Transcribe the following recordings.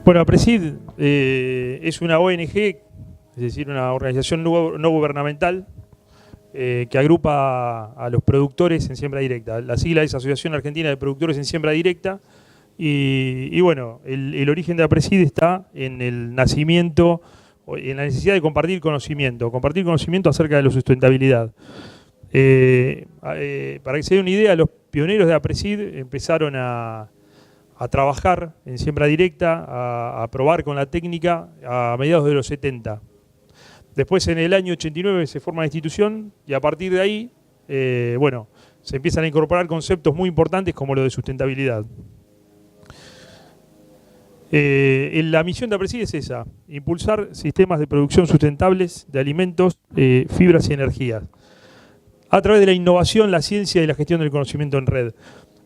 Bueno, APRESID es una ONG, es decir, una organización no gubernamental que agrupa a los productores en siembra directa. La sigla es Asociación Argentina de Productores en Siembra Directa. Y bueno, el origen de APRESID está en el nacimiento, en la necesidad de compartir conocimiento acerca de la sustentabilidad. Para que se dé una idea, los pioneros de APRESID empezaron a trabajar en siembra directa, a probar con la técnica a mediados de los 70. Después, en el año 89, se forma la institución y a partir de ahí, bueno, se empiezan a incorporar conceptos muy importantes como lo de sustentabilidad. La misión de APRESID es esa: impulsar sistemas de producción sustentables de alimentos, fibras y energías, a través de la innovación, la ciencia y la gestión del conocimiento en red.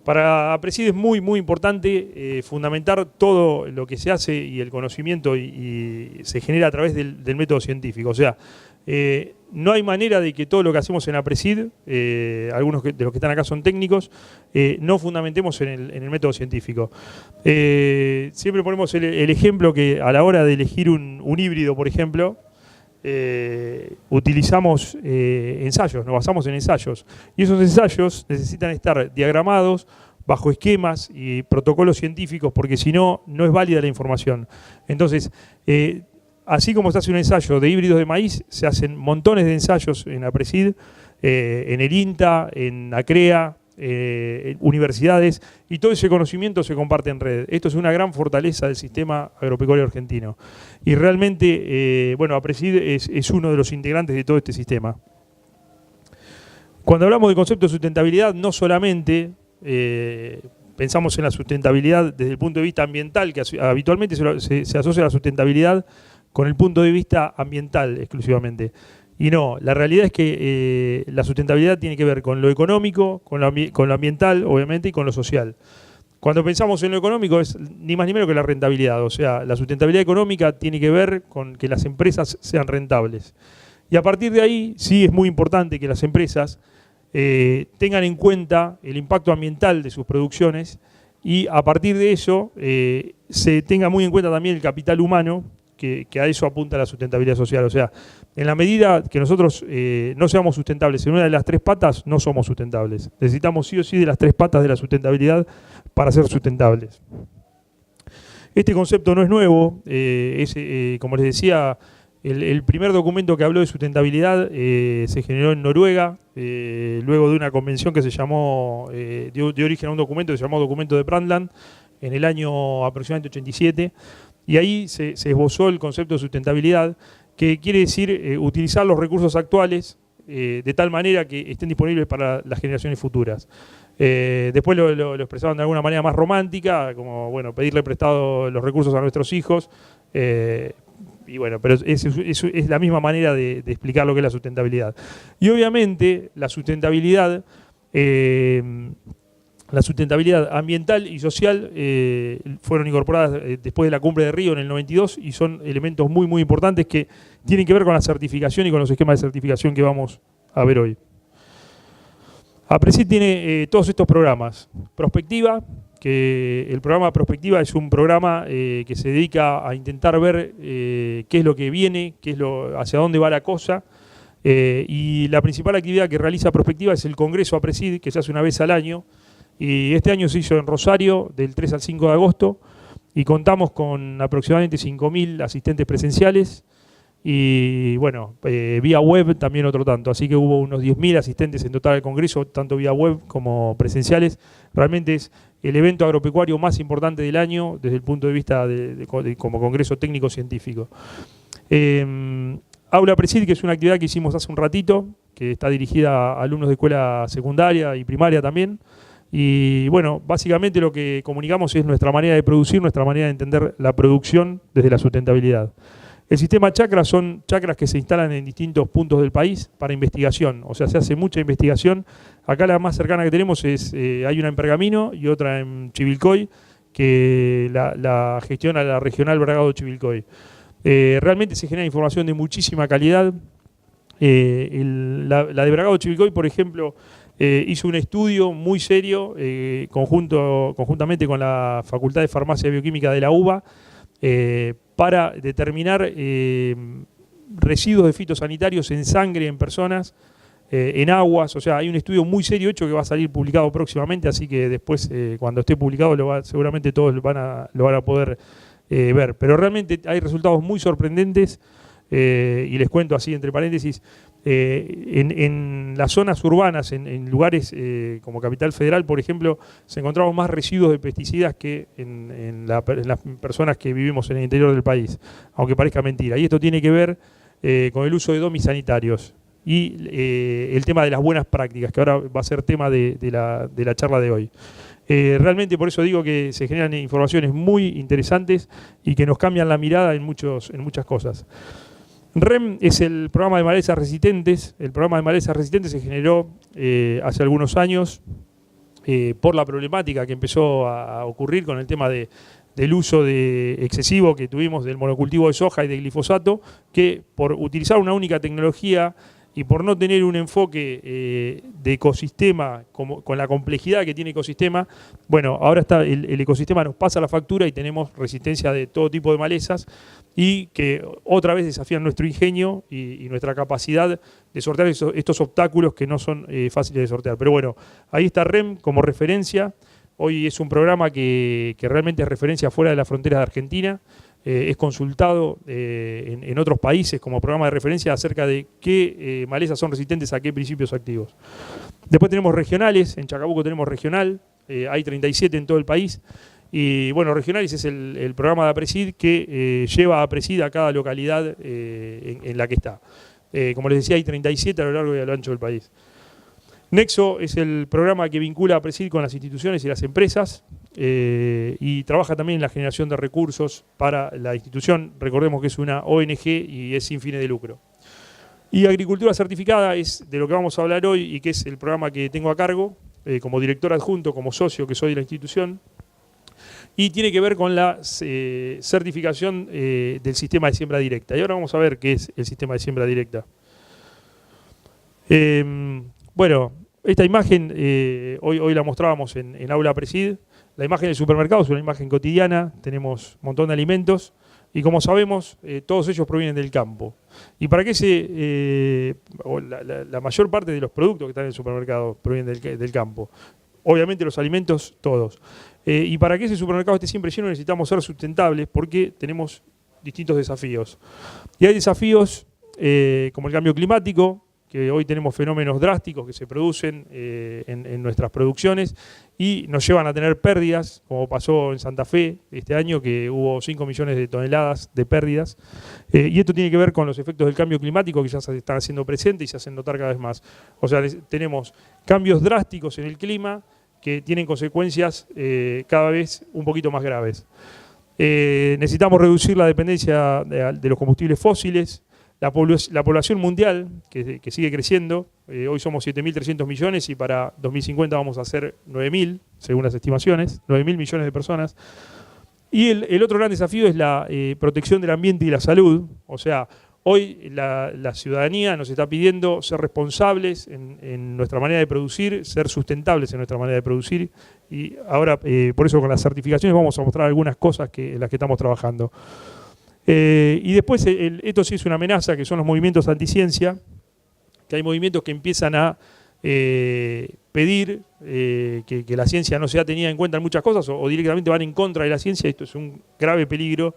Para APRESID es muy importante fundamentar todo lo que se hace y el conocimiento y se genera a través del método científico. O sea, no hay manera de que todo lo que hacemos en APRESID, algunos de los que están acá son técnicos, no fundamentemos en el método científico. Siempre ponemos el ejemplo que a la hora de elegir un híbrido, por ejemplo, utilizamos ensayos, nos basamos en ensayos. Y esos ensayos necesitan estar diagramados bajo esquemas y protocolos científicos, porque si no, no es válida la información. Entonces, así como se hace un ensayo de híbridos de maíz, se hacen montones de ensayos en APRESID, en el INTA, en ACREA, universidades, y todo ese conocimiento se comparte en red. Esto es una gran fortaleza del sistema agropecuario argentino. Y realmente, bueno, APRESID es uno de los integrantes de todo este sistema. Cuando hablamos de concepto de sustentabilidad, no solamente pensamos en la sustentabilidad desde el punto de vista ambiental, que habitualmente se asocia a la sustentabilidad con el punto de vista ambiental exclusivamente. Y no, la realidad es que la sustentabilidad tiene que ver con lo económico, con lo ambiental, obviamente, y con lo social. Cuando pensamos en lo económico es ni más ni menos que la rentabilidad. O sea, la sustentabilidad económica tiene que ver con que las empresas sean rentables. Y a partir de ahí sí es muy importante que las empresas tengan en cuenta el impacto ambiental de sus producciones y a partir de eso se tenga muy en cuenta también el capital humano, que a eso apunta la sustentabilidad social. O sea, en la medida que nosotros no seamos sustentables en una de las tres patas, no somos sustentables. Necesitamos sí o sí de las tres patas de la sustentabilidad para ser sustentables. Este concepto no es nuevo, como les decía, el primer documento que habló de sustentabilidad se generó en Noruega, luego de una convención que se llamó, dio origen a un documento que se llamó Documento de Brundtland, en el año aproximadamente 87, y ahí se esbozó el concepto de sustentabilidad, que quiere decir utilizar los recursos actuales de tal manera que estén disponibles para las generaciones futuras. Después lo expresaban de alguna manera más romántica, como bueno, pedirle prestado los recursos a nuestros hijos, y bueno, pero es la misma manera de explicar lo que es la sustentabilidad. Y obviamente la sustentabilidad ambiental y social fueron incorporadas después de la Cumbre de Río en el 92 y son elementos muy importantes que tienen que ver con la certificación y con los esquemas de certificación que vamos a ver hoy. APRESID tiene todos estos programas. Prospectiva, que el programa Prospectiva es un programa que se dedica a intentar ver qué es lo que viene, hacia dónde va la cosa. Y la principal actividad que realiza Prospectiva es el Congreso APRESID, que se hace una vez al año. Y este año se hizo en Rosario, del 3 al 5 de agosto, y contamos con aproximadamente 5.000 asistentes presenciales, y bueno, vía web también otro tanto, así que hubo unos 10.000 asistentes en total al Congreso, tanto vía web como presenciales. Realmente es el evento agropecuario más importante del año desde el punto de vista como Congreso Técnico-Científico. Aula APRESID, que es una actividad que hicimos hace un ratito, que está dirigida a alumnos de escuela secundaria y primaria también. Y bueno, básicamente lo que comunicamos es nuestra manera de producir, nuestra manera de entender la producción desde la sustentabilidad. El sistema chacras son chacras que se instalan en distintos puntos del país para investigación, o sea, se hace mucha investigación. Acá la más cercana que tenemos es, hay una en Pergamino y otra en Chivilcoy, que la gestiona la Regional Bragado Chivilcoy. Realmente se genera información de muchísima calidad. La de Bragado Chivilcoy, por ejemplo, hizo un estudio muy serio conjuntamente con la Facultad de Farmacia y Bioquímica de la UBA, para determinar residuos de fitosanitarios en sangre en personas, en aguas. O sea, hay un estudio muy serio hecho que va a salir publicado próximamente, así que después, cuando esté publicado, seguramente todos lo van a poder ver. Pero realmente hay resultados muy sorprendentes, y les cuento así entre paréntesis, en las zonas urbanas, en lugares como Capital Federal, por ejemplo, se encontraban más residuos de pesticidas que en las personas que vivimos en el interior del país, aunque parezca mentira. Y esto tiene que ver con el uso de domis sanitarios y el tema de las buenas prácticas, que ahora va a ser tema de la charla de hoy. Realmente por eso digo que se generan informaciones muy interesantes y que nos cambian la mirada en muchas cosas. REM es el programa de malezas resistentes. El programa de malezas resistentes se generó hace algunos años por la problemática que empezó a ocurrir con el tema del uso excesivo que tuvimos del monocultivo de soja y de glifosato, que por utilizar una única tecnología y por no tener un enfoque de ecosistema con la complejidad que tiene ecosistema, bueno, ahora el ecosistema nos pasa la factura y tenemos resistencia de todo tipo de malezas, y que otra vez desafían nuestro ingenio y nuestra capacidad de sortear estos obstáculos que no son fáciles de sortear. Pero bueno, ahí está REM como referencia. Hoy es un programa que realmente es referencia fuera de las fronteras de Argentina. Es consultado en otros países como programa de referencia acerca de qué malezas son resistentes a qué principios activos. Después tenemos regionales. En Chacabuco tenemos regional. Hay 37 en todo el país. Y bueno, Regionales es el programa de APRESID que lleva a APRESID a cada localidad en la que está. Como les decía, hay 37 a lo largo y a lo ancho del país. Nexo es el programa que vincula a APRESID con las instituciones y las empresas, y trabaja también en la generación de recursos para la institución. Recordemos que es una ONG y es sin fines de lucro. Y Agricultura Certificada es de lo que vamos a hablar hoy y que es el programa que tengo a cargo como director adjunto, como socio que soy de la institución. Y tiene que ver con la certificación del sistema de siembra directa. Y ahora vamos a ver qué es el sistema de siembra directa. Bueno, esta imagen hoy la mostrábamos en Aula Presid. La imagen del supermercado es una imagen cotidiana, tenemos un montón de alimentos y como sabemos, todos ellos provienen del campo. ¿Y para qué la mayor parte de los productos que están en el supermercado provienen del campo? Obviamente los alimentos, todos. Y para que ese supermercado esté siempre lleno necesitamos ser sustentables porque tenemos distintos desafíos. Y hay desafíos como el cambio climático, que hoy tenemos fenómenos drásticos que se producen en nuestras producciones y nos llevan a tener pérdidas, como pasó en Santa Fe este año, que hubo 5 millones de toneladas de pérdidas. Y esto tiene que ver con los efectos del cambio climático que ya se están haciendo presentes y se hacen notar cada vez más. O sea, tenemos cambios drásticos en el clima que tienen consecuencias cada vez un poquito más graves. Necesitamos reducir la dependencia de los combustibles fósiles. La población mundial, que sigue creciendo, hoy somos 7.300 millones y para 2050 vamos a ser 9.000, según las estimaciones, 9.000 millones de personas. Y el otro gran desafío es la protección del ambiente y la salud. O sea, hoy la ciudadanía nos está pidiendo ser responsables en nuestra manera de producir, ser sustentables en nuestra manera de producir. Y ahora, por eso con las certificaciones vamos a mostrar algunas cosas en las que estamos trabajando. Y después, esto sí es una amenaza, que son los movimientos anticiencia, que hay movimientos que empiezan a pedir que la ciencia no sea tenida en cuenta en muchas cosas o directamente van en contra de la ciencia. Esto es un grave peligro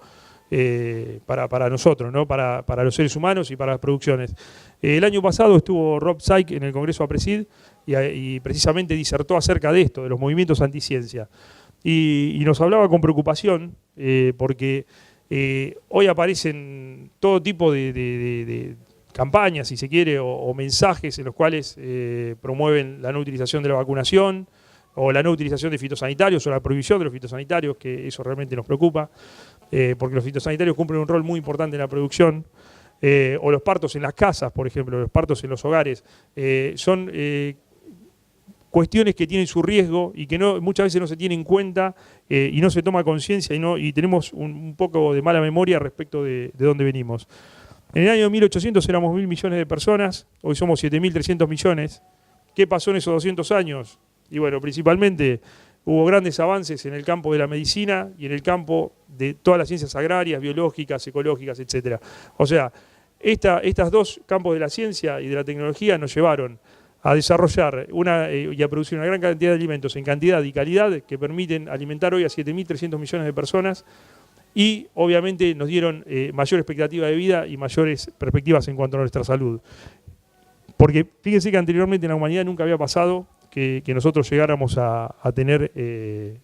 para nosotros, ¿no? Para los seres humanos y para las producciones. El año pasado estuvo Rob Saik en el Congreso APRESID y precisamente disertó acerca de esto, de los movimientos anticiencia. Y nos hablaba con preocupación porque hoy aparecen todo tipo de campañas, si se quiere, o mensajes en los cuales promueven la no utilización de la vacunación o la no utilización de fitosanitarios o la prohibición de los fitosanitarios, que eso realmente nos preocupa, porque los fitosanitarios cumplen un rol muy importante en la producción, o los partos en las casas, por ejemplo, los partos en los hogares, son cuestiones que tienen su riesgo y que muchas veces no se tienen en cuenta y no se toma conciencia y tenemos un poco de mala memoria respecto de dónde venimos. En el año 1800 éramos 1.000 millones de personas, hoy somos 7.300 millones. ¿Qué pasó en esos 200 años? Y bueno, principalmente Hubo grandes avances en el campo de la medicina y en el campo de todas las ciencias agrarias, biológicas, ecológicas, etc. O sea, estas dos campos de la ciencia y de la tecnología nos llevaron a desarrollar y a producir una gran cantidad de alimentos en cantidad y calidad que permiten alimentar hoy a 7.300 millones de personas y obviamente nos dieron mayor expectativa de vida y mayores perspectivas en cuanto a nuestra salud. Porque fíjense que anteriormente en la humanidad nunca había pasado que nosotros llegáramos a tener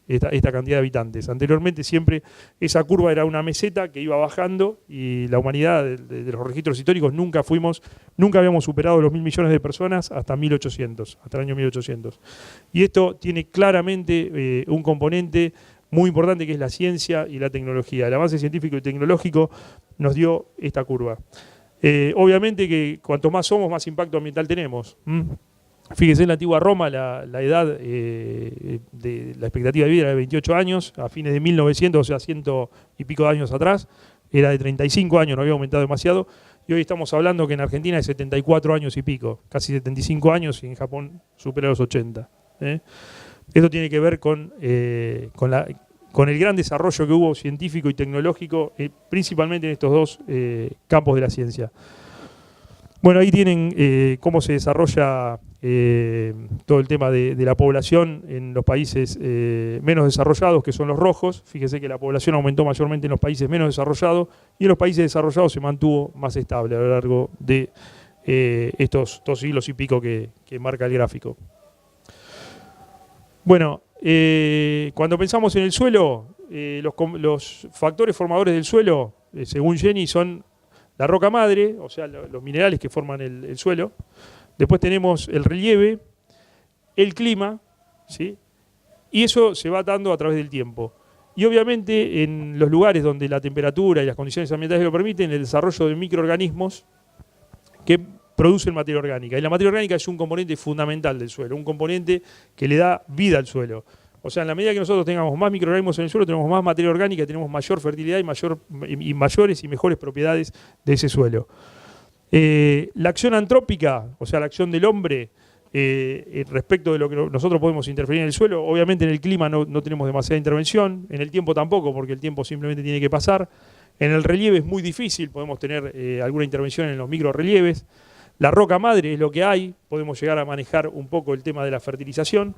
esta cantidad de habitantes. Anteriormente siempre esa curva era una meseta que iba bajando y la humanidad de los registros históricos nunca habíamos superado los 1.000 millones de personas hasta el año 1800. Y esto tiene claramente un componente muy importante que es la ciencia y la tecnología. El avance científico y tecnológico nos dio esta curva. Obviamente que cuanto más somos, más impacto ambiental tenemos. Fíjense, en la antigua Roma la edad de la expectativa de vida era de 28 años, a fines de 1900, o sea, 100 y pico de años atrás, era de 35 años, no había aumentado demasiado, y hoy estamos hablando que en Argentina es 74 años y pico, casi 75 años, y en Japón supera los 80. Esto tiene que ver con el gran desarrollo que hubo científico y tecnológico, principalmente en estos dos campos de la ciencia. Bueno, ahí tienen cómo se desarrolla todo el tema de la población en los países menos desarrollados, que son los rojos. Fíjese que la población aumentó mayormente en los países menos desarrollados y en los países desarrollados se mantuvo más estable a lo largo de estos 2 siglos y pico que marca el gráfico. Bueno, cuando pensamos en el suelo, los factores formadores del suelo, según Jenny, son la roca madre, o sea, los minerales que forman el suelo. Después tenemos el relieve, el clima, ¿sí? Y eso se va dando a través del tiempo. Y obviamente en los lugares donde la temperatura y las condiciones ambientales lo permiten, el desarrollo de microorganismos que producen materia orgánica. Y la materia orgánica es un componente fundamental del suelo, un componente que le da vida al suelo. O sea, en la medida que nosotros tengamos más microorganismos en el suelo, tenemos más materia orgánica, tenemos mayor fertilidad y mayores y mejores propiedades de ese suelo. La acción antrópica, o sea, la acción del hombre respecto de lo que nosotros podemos interferir en el suelo, obviamente en el clima no tenemos demasiada intervención, en el tiempo tampoco, porque el tiempo simplemente tiene que pasar. En el relieve es muy difícil, podemos tener alguna intervención en los microrelieves. La roca madre es lo que hay, podemos llegar a manejar un poco el tema de la fertilización,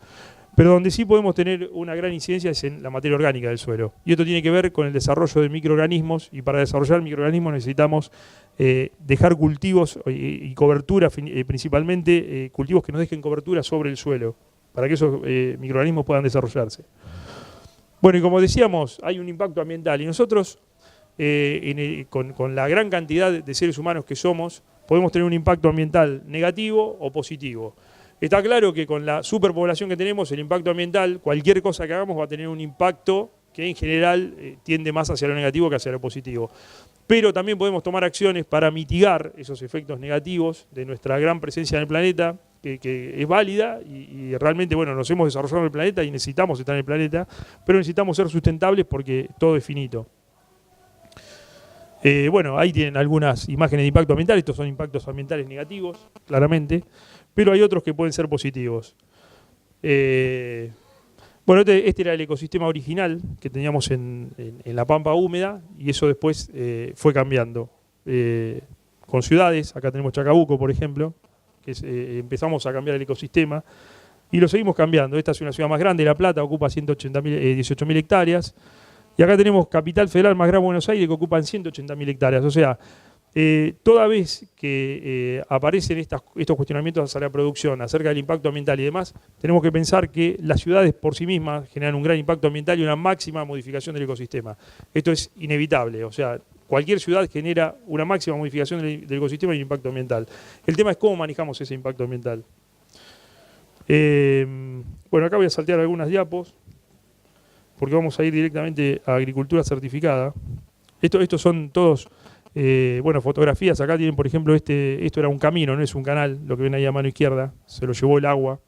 pero donde sí podemos tener una gran incidencia es en la materia orgánica del suelo. Y esto tiene que ver con el desarrollo de microorganismos, y para desarrollar microorganismos necesitamos dejar cultivos y cobertura, principalmente cultivos que nos dejen cobertura sobre el suelo, para que esos microorganismos puedan desarrollarse. Bueno, y como decíamos, hay un impacto ambiental, y nosotros, con la gran cantidad de seres humanos que somos, podemos tener un impacto ambiental negativo o positivo. Está claro que con la superpoblación que tenemos, el impacto ambiental, cualquier cosa que hagamos va a tener un impacto que en general tiende más hacia lo negativo que hacia lo positivo. Pero también podemos tomar acciones para mitigar esos efectos negativos de nuestra gran presencia en el planeta, que es válida y realmente, bueno, nos hemos desarrollado en el planeta y necesitamos estar en el planeta, pero necesitamos ser sustentables porque todo es finito. Bueno, ahí tienen algunas imágenes de impacto ambiental, estos son impactos ambientales negativos, claramente, pero hay otros que pueden ser positivos. Bueno, este era el ecosistema original que teníamos en la pampa húmeda y eso después fue cambiando. Con ciudades, acá tenemos Chacabuco, por ejemplo, que empezamos a cambiar el ecosistema y lo seguimos cambiando. Esta es una ciudad más grande, La Plata, ocupa 18.000 hectáreas. Y acá tenemos Capital Federal más Gran Buenos Aires, que ocupan 180.000 hectáreas. O sea, toda vez que aparecen estos cuestionamientos hacia la producción, acerca del impacto ambiental y demás, tenemos que pensar que las ciudades por sí mismas generan un gran impacto ambiental y una máxima modificación del ecosistema. Esto es inevitable, o sea, cualquier ciudad genera una máxima modificación del ecosistema y un impacto ambiental. El tema es cómo manejamos ese impacto ambiental. Bueno, acá voy a saltear algunas diapos, porque vamos a ir directamente a agricultura certificada. Estos son todos, bueno, fotografías. Acá tienen, por ejemplo, esto era un camino, no es un canal, lo que ven ahí a mano izquierda. Se lo llevó el agua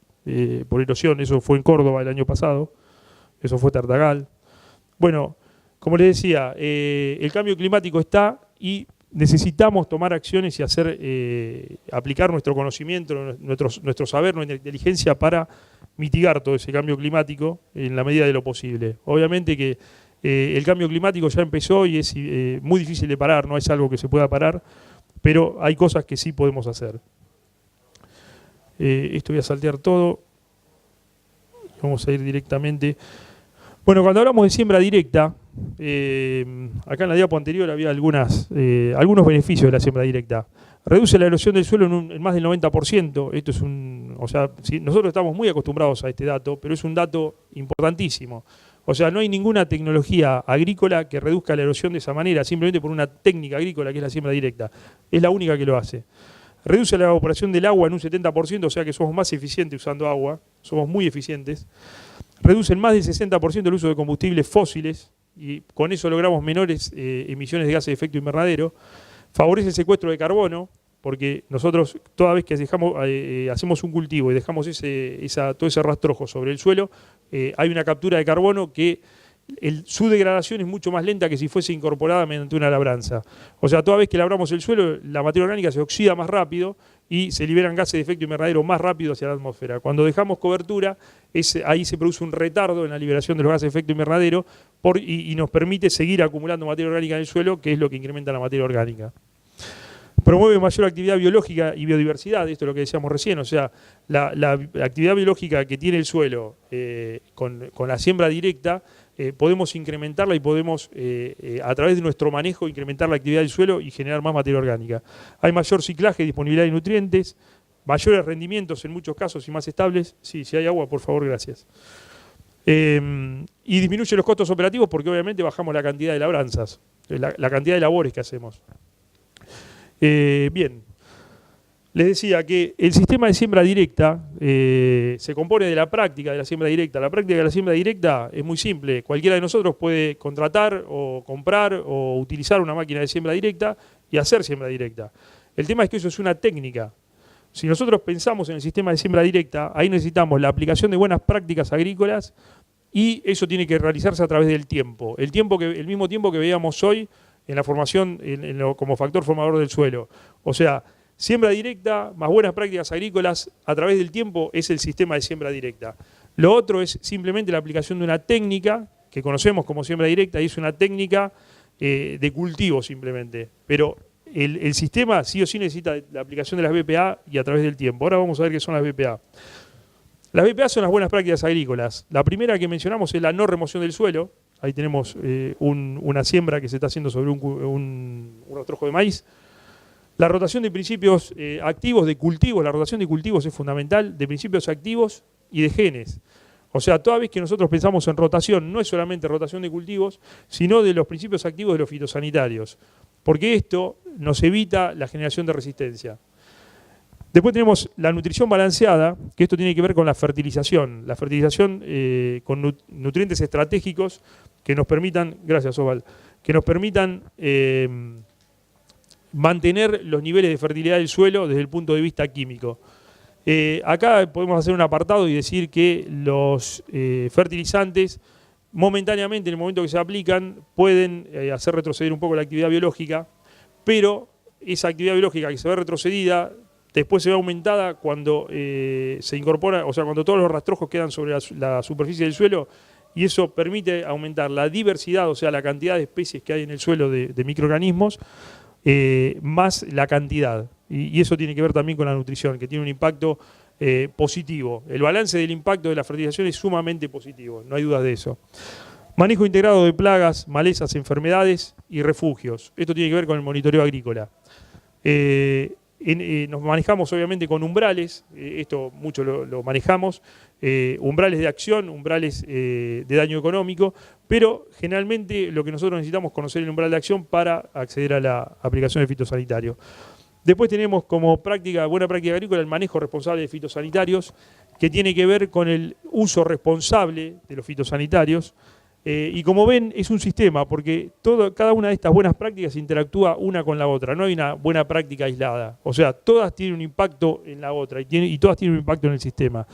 por erosión, eso fue en Córdoba el año pasado. Eso fue Tartagal. Bueno, como les decía, el cambio climático está y necesitamos tomar acciones y aplicar nuestro conocimiento, nuestro saber, nuestra inteligencia para mitigar todo ese cambio climático en la medida de lo posible. Obviamente que el cambio climático ya empezó y es muy difícil de parar, no es algo que se pueda parar, pero hay cosas que sí podemos hacer. Esto voy a saltear todo. Vamos a ir directamente. Bueno, cuando hablamos de siembra directa, acá en la diapo anterior había algunos beneficios de la siembra directa. Reduce la erosión del suelo en más del 90%. Esto es o sea, nosotros estamos muy acostumbrados a este dato, pero es un dato importantísimo. O sea, no hay ninguna tecnología agrícola que reduzca la erosión de esa manera, simplemente por una técnica agrícola que es la siembra directa. Es la única que lo hace. Reduce la evaporación del agua en un 70%, o sea que somos más eficientes usando agua, somos muy eficientes. Reduce en más del 60% el uso de combustibles fósiles y con eso logramos menores emisiones de gases de efecto invernadero. Favorece el secuestro de carbono, porque nosotros toda vez que hacemos un cultivo y dejamos todo ese rastrojo sobre el suelo, hay una captura de carbono que su degradación es mucho más lenta que si fuese incorporada mediante una labranza. O sea, toda vez que labramos el suelo, la materia orgánica se oxida más rápido y se liberan gases de efecto invernadero más rápido hacia la atmósfera. Cuando dejamos cobertura, ahí se produce un retardo en la liberación de los gases de efecto invernadero y nos permite seguir acumulando materia orgánica en el suelo, que es lo que incrementa la materia orgánica. Promueve mayor actividad biológica y biodiversidad, esto es lo que decíamos recién, o sea, la actividad biológica que tiene el suelo con la siembra directa, podemos incrementarla y podemos, a través de nuestro manejo, incrementar la actividad del suelo y generar más materia orgánica. Hay mayor ciclaje y disponibilidad de nutrientes, mayores rendimientos en muchos casos y más estables. Sí, si hay agua, por favor, gracias. Y disminuye los costos operativos porque obviamente bajamos la cantidad de labranzas, la cantidad de labores que hacemos. Bien, les decía que el sistema de siembra directa se compone de la práctica de la siembra directa. La práctica de la siembra directa es muy simple. Cualquiera de nosotros puede contratar o comprar o utilizar una máquina de siembra directa y hacer siembra directa. El tema es que eso es una técnica. Si nosotros pensamos en el sistema de siembra directa, ahí necesitamos la aplicación de buenas prácticas agrícolas y eso tiene que realizarse a través del tiempo. El mismo tiempo que veíamos hoy en la formación como factor formador del suelo. O sea, siembra directa más buenas prácticas agrícolas a través del tiempo es el sistema de siembra directa. Lo otro es simplemente la aplicación de una técnica que conocemos como siembra directa y es una técnica de cultivo simplemente. Pero el sistema sí o sí necesita la aplicación de las BPA y a través del tiempo. Ahora vamos a ver qué son las BPA. Las BPA son las buenas prácticas agrícolas. La primera que mencionamos es la no remoción del suelo. Ahí tenemos una siembra que se está haciendo sobre un rastrojo de maíz. La rotación de principios activos de cultivos, la rotación de cultivos es fundamental, de principios activos y de genes. O sea, toda vez que nosotros pensamos en rotación, no es solamente rotación de cultivos, sino de los principios activos de los fitosanitarios, porque esto nos evita la generación de resistencia. Después tenemos la nutrición balanceada, que esto tiene que ver con la fertilización con nutrientes estratégicos que nos permitan, gracias Osval, que nos permitan mantener los niveles de fertilidad del suelo desde el punto de vista químico. Acá podemos hacer un apartado y decir que los fertilizantes momentáneamente, en el momento que se aplican, pueden hacer retroceder un poco la actividad biológica, pero esa actividad biológica que se ve retrocedida después se ve aumentada cuando se incorpora, o sea, cuando todos los rastrojos quedan sobre la superficie del suelo y eso permite aumentar la diversidad, o sea, la cantidad de especies que hay en el suelo de microorganismos, más la cantidad. Y eso tiene que ver también con la nutrición, que tiene un impacto positivo. El balance del impacto de la fertilización es sumamente positivo, no hay dudas de eso. Manejo integrado de plagas, malezas, enfermedades y refugios. Esto tiene que ver con el monitoreo agrícola. Nos manejamos obviamente con umbrales, esto mucho lo manejamos, umbrales de acción, umbrales de daño económico, pero generalmente lo que nosotros necesitamos es conocer el umbral de acción para acceder a la aplicación de fitosanitario. Después tenemos como buena práctica agrícola el manejo responsable de fitosanitarios, que tiene que ver con el uso responsable de los fitosanitarios. Y como ven, es un sistema, porque cada una de estas buenas prácticas interactúa una con la otra. No hay una buena práctica aislada. O sea, todas tienen un impacto en la otra y todas tienen un impacto en el sistema.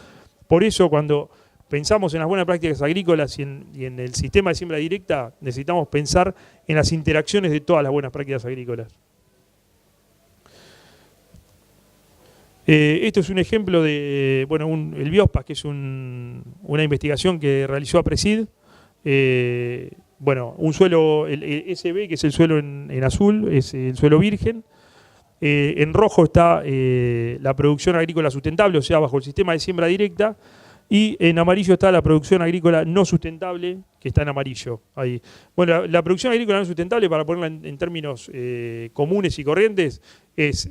Por eso, cuando pensamos en las buenas prácticas agrícolas y en el sistema de siembra directa, necesitamos pensar en las interacciones de todas las buenas prácticas agrícolas. Esto es un ejemplo de, bueno, el BIOSPAS, que es una investigación que realizó APRESID. Bueno, un suelo, el SB, que es el suelo en azul, es el suelo virgen. En rojo está la producción agrícola sustentable, o sea, bajo el sistema de siembra directa. Y en amarillo está la producción agrícola no sustentable, que está en amarillo. Ahí. Bueno, la producción agrícola no sustentable, para ponerla en términos comunes y corrientes, es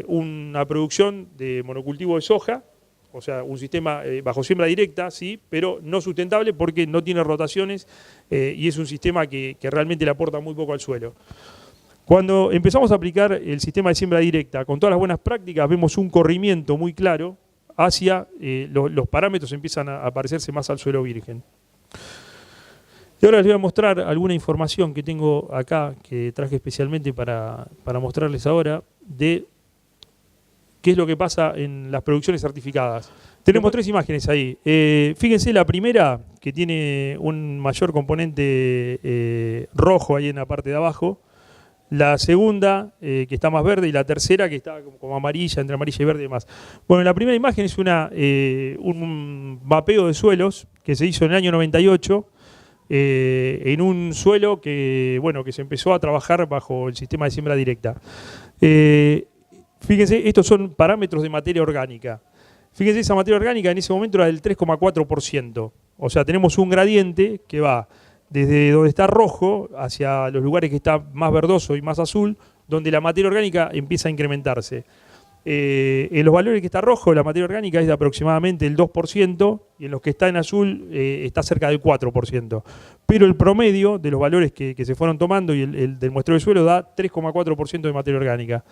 una producción de monocultivo de soja, o sea, un sistema bajo siembra directa, sí, pero no sustentable porque no tiene rotaciones y es un sistema que realmente le aporta muy poco al suelo. Cuando empezamos a aplicar el sistema de siembra directa con todas las buenas prácticas, vemos un corrimiento muy claro hacia los parámetros empiezan a parecerse más al suelo virgen. Y ahora les voy a mostrar alguna información que tengo acá, que traje especialmente para mostrarles ahora, de qué es lo que pasa en las producciones certificadas. Tenemos 3 imágenes ahí. Fíjense la primera, que tiene un mayor componente rojo ahí en la parte de abajo. La segunda, que está más verde, y la tercera, que está como amarilla, entre amarilla y verde y demás. Bueno, la primera imagen es un mapeo de suelos que se hizo en el año 98, en un suelo que se empezó a trabajar bajo el sistema de siembra directa. Fíjense, estos son parámetros de materia orgánica. Fíjense, esa materia orgánica en ese momento era del 3,4%. O sea, tenemos un gradiente que va desde donde está rojo hacia los lugares que está más verdoso y más azul, donde la materia orgánica empieza a incrementarse. En los valores que está rojo, la materia orgánica es de aproximadamente el 2%, y en los que está en azul está cerca del 4%. Pero el promedio de los valores que se fueron tomando y el del muestreo de suelo da 3,4% de materia orgánica.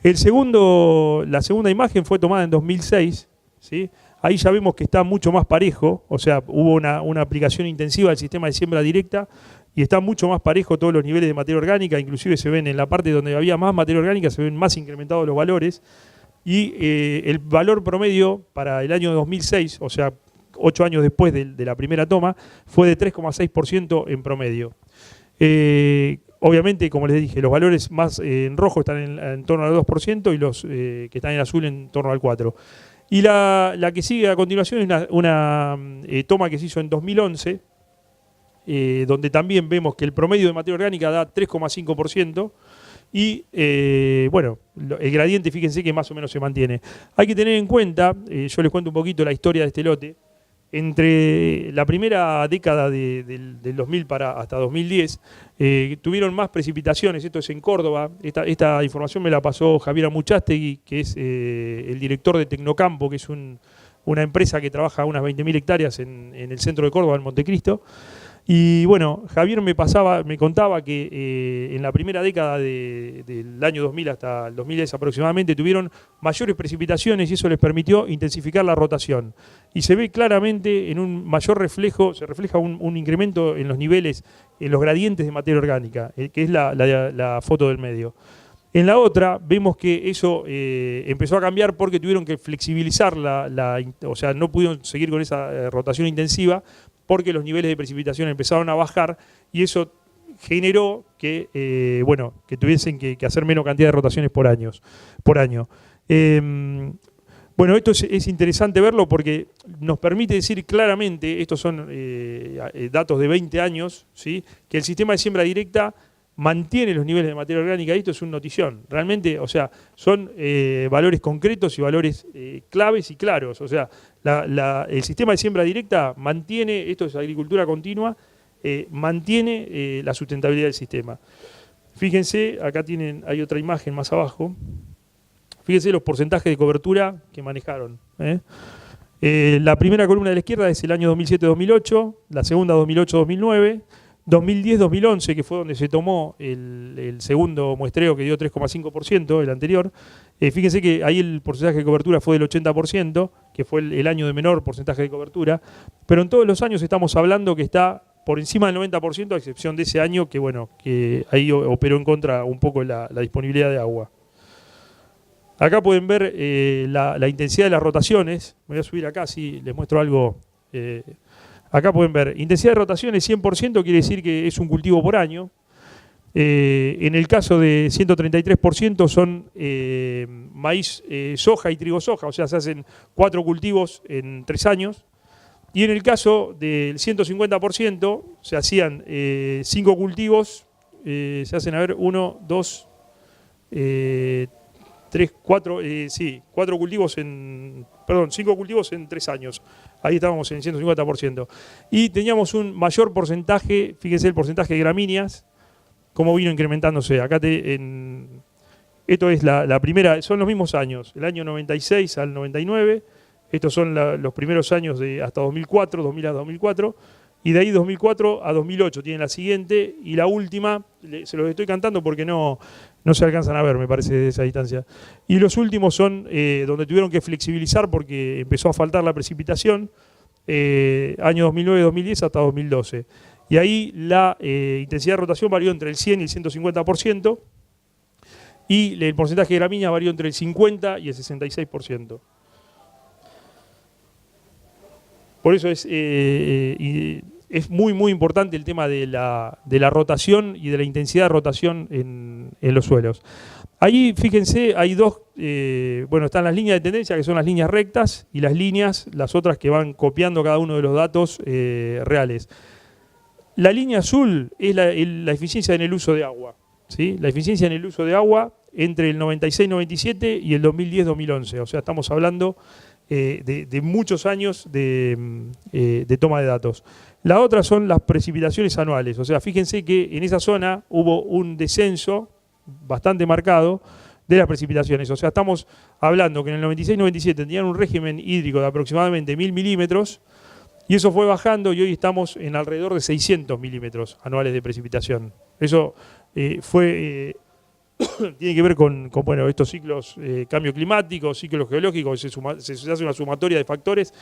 La segunda imagen fue tomada en 2006, ¿sí? Ahí ya vemos que está mucho más parejo, o sea, hubo una aplicación intensiva del sistema de siembra directa y está mucho más parejo todos los niveles de materia orgánica, inclusive se ven en la parte donde había más materia orgánica, se ven más incrementados los valores, y el valor promedio para el año 2006, o sea, 8 años después de la primera toma, fue de 3,6% en promedio. Obviamente, como les dije, los valores más en rojo están en torno al 2% y los que están en azul en torno al 4%. Y la que sigue a continuación es una toma que se hizo en 2011, donde también vemos que el promedio de materia orgánica da 3,5% y el gradiente, fíjense que más o menos se mantiene. Hay que tener en cuenta, yo les cuento un poquito la historia de este lote. Entre la primera década del 2000 hasta 2010, tuvieron más precipitaciones, esto es en Córdoba. Esta información me la pasó Javier Amuchastegui, que es el director de Tecnocampo, que es una empresa que trabaja a unas 20.000 hectáreas en el centro de Córdoba, en Montecristo. Y bueno, Javier me contaba que en la primera década del año 2000 hasta el 2010 aproximadamente tuvieron mayores precipitaciones y eso les permitió intensificar la rotación. Y se ve claramente en un mayor reflejo, se refleja un incremento en los niveles, en los gradientes de materia orgánica, que es la foto del medio. En la otra vemos que eso empezó a cambiar porque tuvieron que flexibilizar o sea, no pudieron seguir con esa rotación intensiva, porque los niveles de precipitación empezaron a bajar y eso generó que tuviesen que hacer menos cantidad de rotaciones por año. Esto es interesante verlo porque nos permite decir claramente, estos son datos de 20 años, ¿sí?, que el sistema de siembra directa mantiene los niveles de materia orgánica, y esto es una notición. Realmente, o sea, son valores concretos y valores claves y claros. O sea, el sistema de siembra directa mantiene, esto es agricultura continua, mantiene la sustentabilidad del sistema. Fíjense, acá hay otra imagen más abajo. Fíjense los porcentajes de cobertura que manejaron. La primera columna de la izquierda es el año 2007-2008, la segunda 2008-2009, 2010-2011, que fue donde se tomó el segundo muestreo que dio 3,5%, el anterior. Fíjense que ahí el porcentaje de cobertura fue del 80%, que fue el año de menor porcentaje de cobertura, pero en todos los años estamos hablando que está por encima del 90%, a excepción de ese año que ahí operó en contra un poco la disponibilidad de agua. Acá pueden ver la intensidad de las rotaciones. Me voy a subir acá, si les muestro algo. Acá pueden ver, intensidad de rotaciones 100%, quiere decir que es un cultivo por año. En el caso de 133% son maíz, soja y trigo soja, o sea, se hacen 4 cultivos en 3 años. Y en el caso del 150% se hacían 5 cultivos, se hacen, a ver, 1, 2, 3, 4, sí, 4 cultivos en, perdón, 5 cultivos en 3 años. Ahí estábamos en el 150%. Y teníamos un mayor porcentaje, fíjense el porcentaje de gramíneas, cómo vino incrementándose. Acá esto es la primera, son los mismos años, el año 96 al 99. Estos son los primeros años de hasta 2004, 2000 a 2004. Y de ahí 2004 a 2008 tienen la siguiente. Y la última, se los estoy cantando porque no se alcanzan a ver, me parece, de esa distancia. Y los últimos son donde tuvieron que flexibilizar porque empezó a faltar la precipitación. Año 2009-2010 hasta 2012. Y ahí la intensidad de rotación varió entre el 100 y el 150%. Y el porcentaje de gramínea varió entre el 50 y el 66%. Por eso es muy, muy importante el tema de la rotación y de la intensidad de rotación en los suelos. Ahí, fíjense, hay dos, bueno, están las líneas de tendencia, que son las líneas rectas, y las líneas, las otras que van copiando cada uno de los datos reales. La línea azul es la eficiencia en el uso de agua, ¿sí? La eficiencia en el uso de agua entre el 96-97 y el 2010-2011. O sea, estamos hablando de muchos años de toma de datos. La otra son las precipitaciones anuales. O sea, fíjense que en esa zona hubo un descenso bastante marcado de las precipitaciones. O sea, estamos hablando que en el 96-97 tenían un régimen hídrico de aproximadamente 1000 milímetros y eso fue bajando y hoy estamos en alrededor de 600 milímetros anuales de precipitación. Eso tiene que ver con bueno, estos ciclos, cambio climático, ciclos geológicos, se hace una sumatoria de factores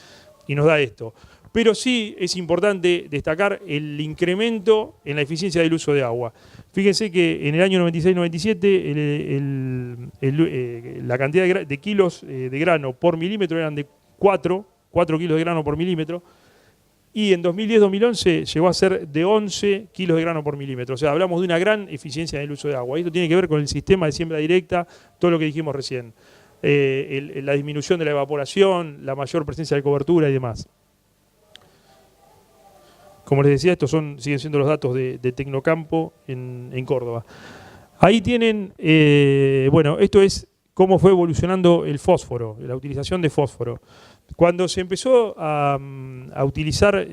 y nos da esto. Pero sí es importante destacar el incremento en la eficiencia del uso de agua. Fíjense que en el año 96-97 la cantidad de kilos de grano por milímetro eran de 4 kilos de grano por milímetro, y en 2010-2011 llegó a ser de 11 kilos de grano por milímetro. O sea, hablamos de una gran eficiencia en el uso de agua. Esto tiene que ver con el sistema de siembra directa, todo lo que dijimos recién. La disminución de la evaporación, la mayor presencia de cobertura y demás. Como les decía, estos siguen siendo los datos de Tecnocampo en Córdoba. Ahí tienen, bueno, esto es cómo fue evolucionando el fósforo, la utilización de fósforo. Cuando se empezó a utilizar,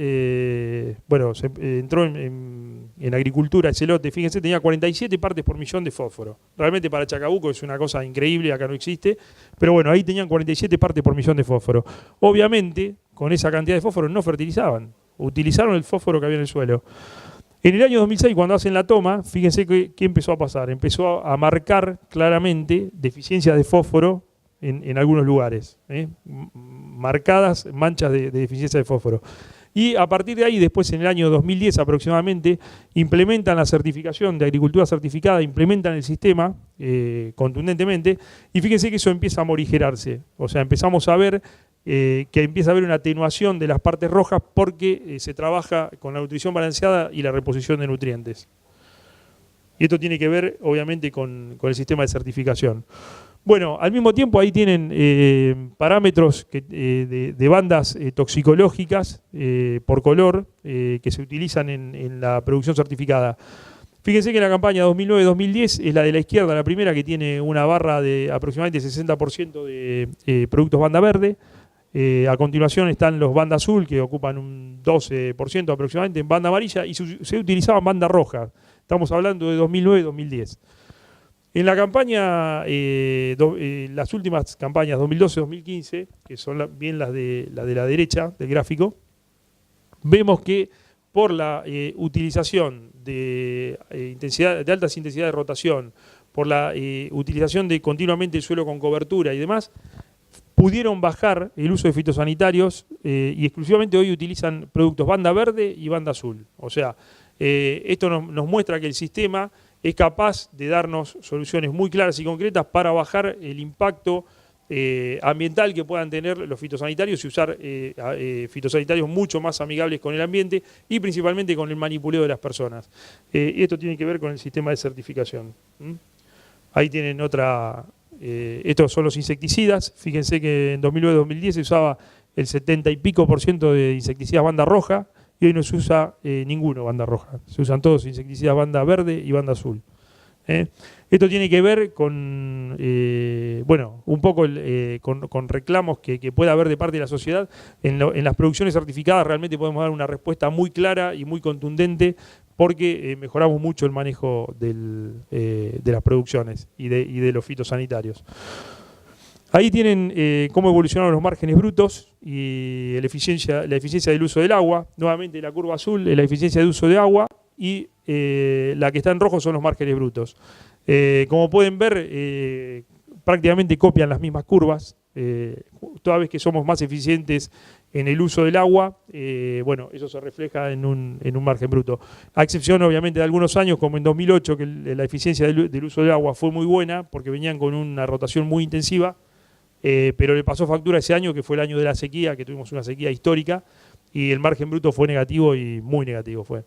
bueno, entró en agricultura ese lote, fíjense, tenía 47 partes por millón de fósforo. Realmente para Chacabuco es una cosa increíble, acá no existe, pero bueno, ahí tenían 47 partes por millón de fósforo. Obviamente, con esa cantidad de fósforo no fertilizaban, utilizaron el fósforo que había en el suelo. En el año 2006, cuando hacen la toma, fíjense qué empezó a pasar. Empezó a marcar claramente deficiencias de fósforo en algunos lugares, marcadas manchas de deficiencia de fósforo. Y a partir de ahí, después en el año 2010 aproximadamente, implementan la certificación de agricultura certificada, implementan el sistema contundentemente, y fíjense que eso empieza a morigerarse. O sea, empezamos a ver que empieza a haber una atenuación de las partes rojas porque se trabaja con la nutrición balanceada y la reposición de nutrientes. Y esto tiene que ver, obviamente, con el sistema de certificación. Bueno, al mismo tiempo ahí tienen parámetros de bandas toxicológicas por color que se utilizan en la producción certificada. Fíjense que la campaña 2009-2010 es la de la izquierda, la primera, que tiene una barra de aproximadamente 60% de productos banda verde. A continuación están los banda azul, que ocupan un 12% aproximadamente en banda amarilla, y se utilizaban banda roja. Estamos hablando de 2009-2010. En la campaña, las últimas campañas 2012-2015, que son bien las de la derecha del gráfico, vemos que por la utilización de altas intensidades de rotación, por la utilización de continuamente el suelo con cobertura y demás, pudieron bajar el uso de fitosanitarios y exclusivamente hoy utilizan productos banda verde y banda azul. O sea, esto nos muestra que el sistema es capaz de darnos soluciones muy claras y concretas para bajar el impacto de ambiental que puedan tener los fitosanitarios y usar fitosanitarios mucho más amigables con el ambiente y principalmente con el manipuleo de las personas. Y esto tiene que ver con el sistema de certificación. Ahí tienen otra, estos son los insecticidas. Fíjense que en 2009-2010 se usaba el 70 y pico % de insecticidas banda roja y hoy no se usa ninguno banda roja. Se usan todos insecticidas banda verde y banda azul. Esto tiene que ver con, bueno, un poco con reclamos que pueda haber de parte de la sociedad. En las producciones certificadas realmente podemos dar una respuesta muy clara y muy contundente porque mejoramos mucho el manejo de las producciones y de los fitosanitarios. Ahí tienen cómo evolucionaron los márgenes brutos y la eficiencia del uso del agua. Nuevamente la curva azul es la eficiencia de uso de agua y la que está en rojo son los márgenes brutos. Como pueden ver, prácticamente copian las mismas curvas. Toda vez que somos más eficientes en el uso del agua, bueno, eso se refleja en un margen bruto. A excepción, obviamente, de algunos años, como en 2008, que la eficiencia del uso del agua fue muy buena, porque venían con una rotación muy intensiva, pero le pasó factura ese año, que fue el año de la sequía, que tuvimos una sequía histórica, y el margen bruto fue negativo y muy negativo fue.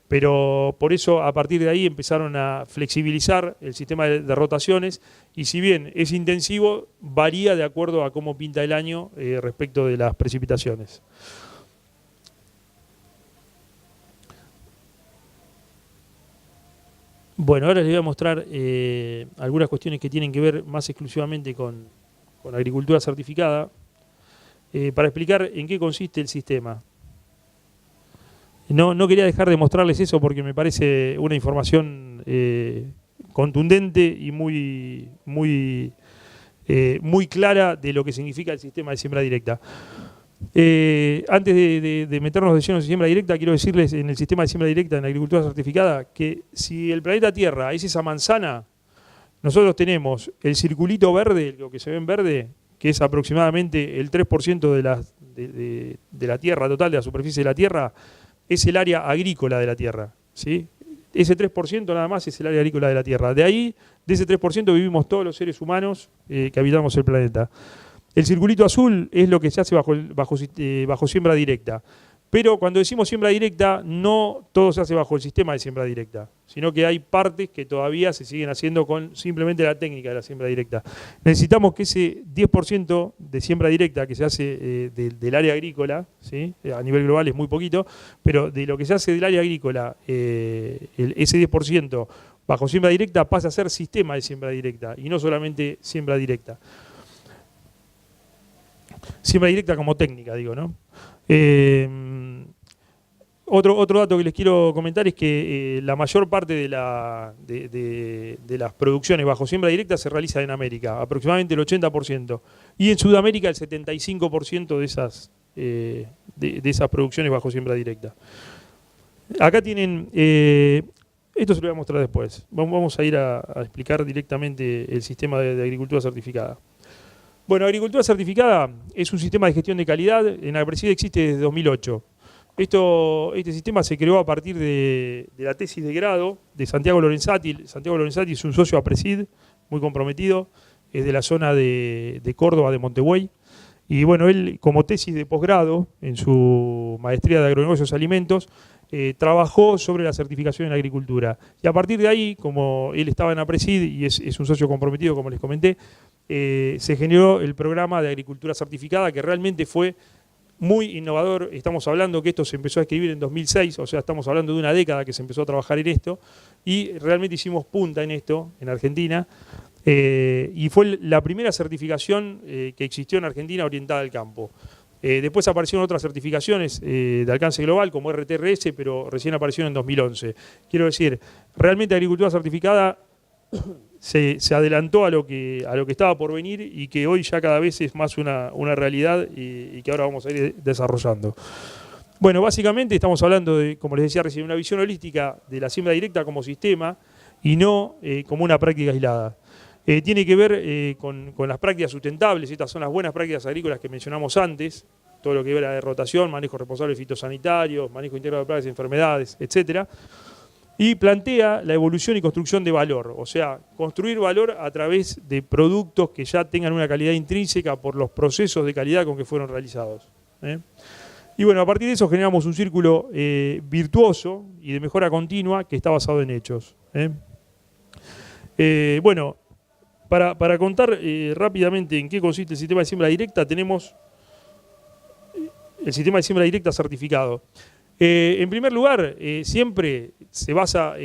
Pero por eso, a partir de ahí, empezaron a flexibilizar el sistema de rotaciones y si bien es intensivo, varía de acuerdo a cómo pinta el año respecto de las precipitaciones. Bueno, ahora les voy a mostrar algunas cuestiones que tienen que ver más exclusivamente con agricultura certificada para explicar en qué consiste el sistema. No quería dejar de mostrarles eso porque me parece una información contundente y muy clara de lo que significa el sistema de siembra directa. Antes de meternos de lleno en siembra directa, quiero decirles en el sistema de siembra directa en agricultura certificada que si el planeta Tierra es esa manzana, nosotros tenemos el circulito verde, lo que se ve en verde, que es aproximadamente el 3% de la Tierra total, de la superficie de la Tierra, es el área agrícola de la Tierra, ¿sí? Ese 3% nada más es el área agrícola de la Tierra. De ahí, de ese 3% vivimos todos los seres humanos que habitamos el planeta. El circulito azul es lo que se hace bajo siembra directa. Pero cuando decimos siembra directa, no todo se hace bajo el sistema de siembra directa, sino que hay partes que todavía se siguen haciendo con simplemente la técnica de la siembra directa. Necesitamos que ese 10% de siembra directa que se hace del área agrícola, ¿sí? A nivel global es muy poquito, pero de lo que se hace del área agrícola, ese 10% bajo siembra directa pasa a ser sistema de siembra directa y no solamente siembra directa. Siembra directa como técnica, digo, ¿no? Otro dato que les quiero comentar es que la mayor parte de las producciones bajo siembra directa se realiza en América, aproximadamente el 80%, y en Sudamérica el 75% de esas producciones bajo siembra directa. Acá tienen, esto se lo voy a mostrar después, vamos a ir a explicar directamente el sistema de agricultura certificada. Bueno, agricultura certificada es un sistema de gestión de calidad, en APRESID existe desde 2008. Este sistema se creó a partir de la tesis de grado de Santiago Lorenzati. Santiago Lorenzati es un socio APRESID, muy comprometido, es de la zona de Córdoba, de Montevideo. Y bueno, él como tesis de posgrado, en su maestría de agronegocios y alimentos, trabajó sobre la certificación en agricultura. Y a partir de ahí, como él estaba en APRESID y es un socio comprometido, como les comenté, se generó el programa de agricultura certificada que realmente fue muy innovador. Estamos hablando que esto se empezó a escribir en 2006, o sea, estamos hablando de una década que se empezó a trabajar en esto y realmente hicimos punta en esto, en Argentina, y fue la primera certificación que existió en Argentina orientada al campo. Después aparecieron otras certificaciones de alcance global como RTRS, pero recién aparecieron en 2011. Quiero decir, realmente agricultura certificada se adelantó a lo que estaba por venir y que hoy ya cada vez es más una realidad y que ahora vamos a ir desarrollando. Bueno, básicamente estamos hablando de, como les decía recién, una visión holística de la siembra directa como sistema y no como una práctica aislada. Tiene que ver con las prácticas sustentables, estas son las buenas prácticas agrícolas que mencionamos antes, todo lo que ve la de rotación, manejo responsable de fitosanitarios, manejo integrado de plagas y enfermedades, etcétera. y plantea la evolución y construcción de valor, o sea, construir valor a través de productos que ya tengan una calidad intrínseca por los procesos de calidad con que fueron realizados. Y bueno, a partir de eso generamos un círculo virtuoso y de mejora continua que está basado en hechos. Bueno, para contar rápidamente en qué consiste el sistema de siembra directa, tenemos el sistema de siembra directa certificado. En primer lugar, siempre se basa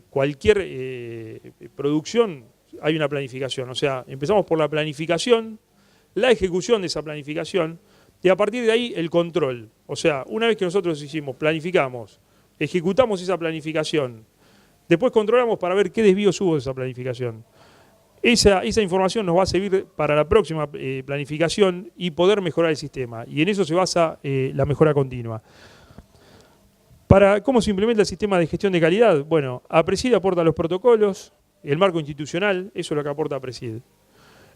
cualquier producción, hay una planificación. O sea, empezamos por la planificación, la ejecución de esa planificación, y a partir de ahí el control. O sea, una vez que nosotros planificamos, ejecutamos esa planificación, después controlamos para ver qué desvíos hubo de esa planificación. Esa información nos va a servir para la próxima planificación y poder mejorar el sistema. Y en eso se basa la mejora continua. ¿Cómo se implementa el sistema de gestión de calidad? Bueno, APRESID aporta los protocolos, el marco institucional, eso es lo que aporta APRESID.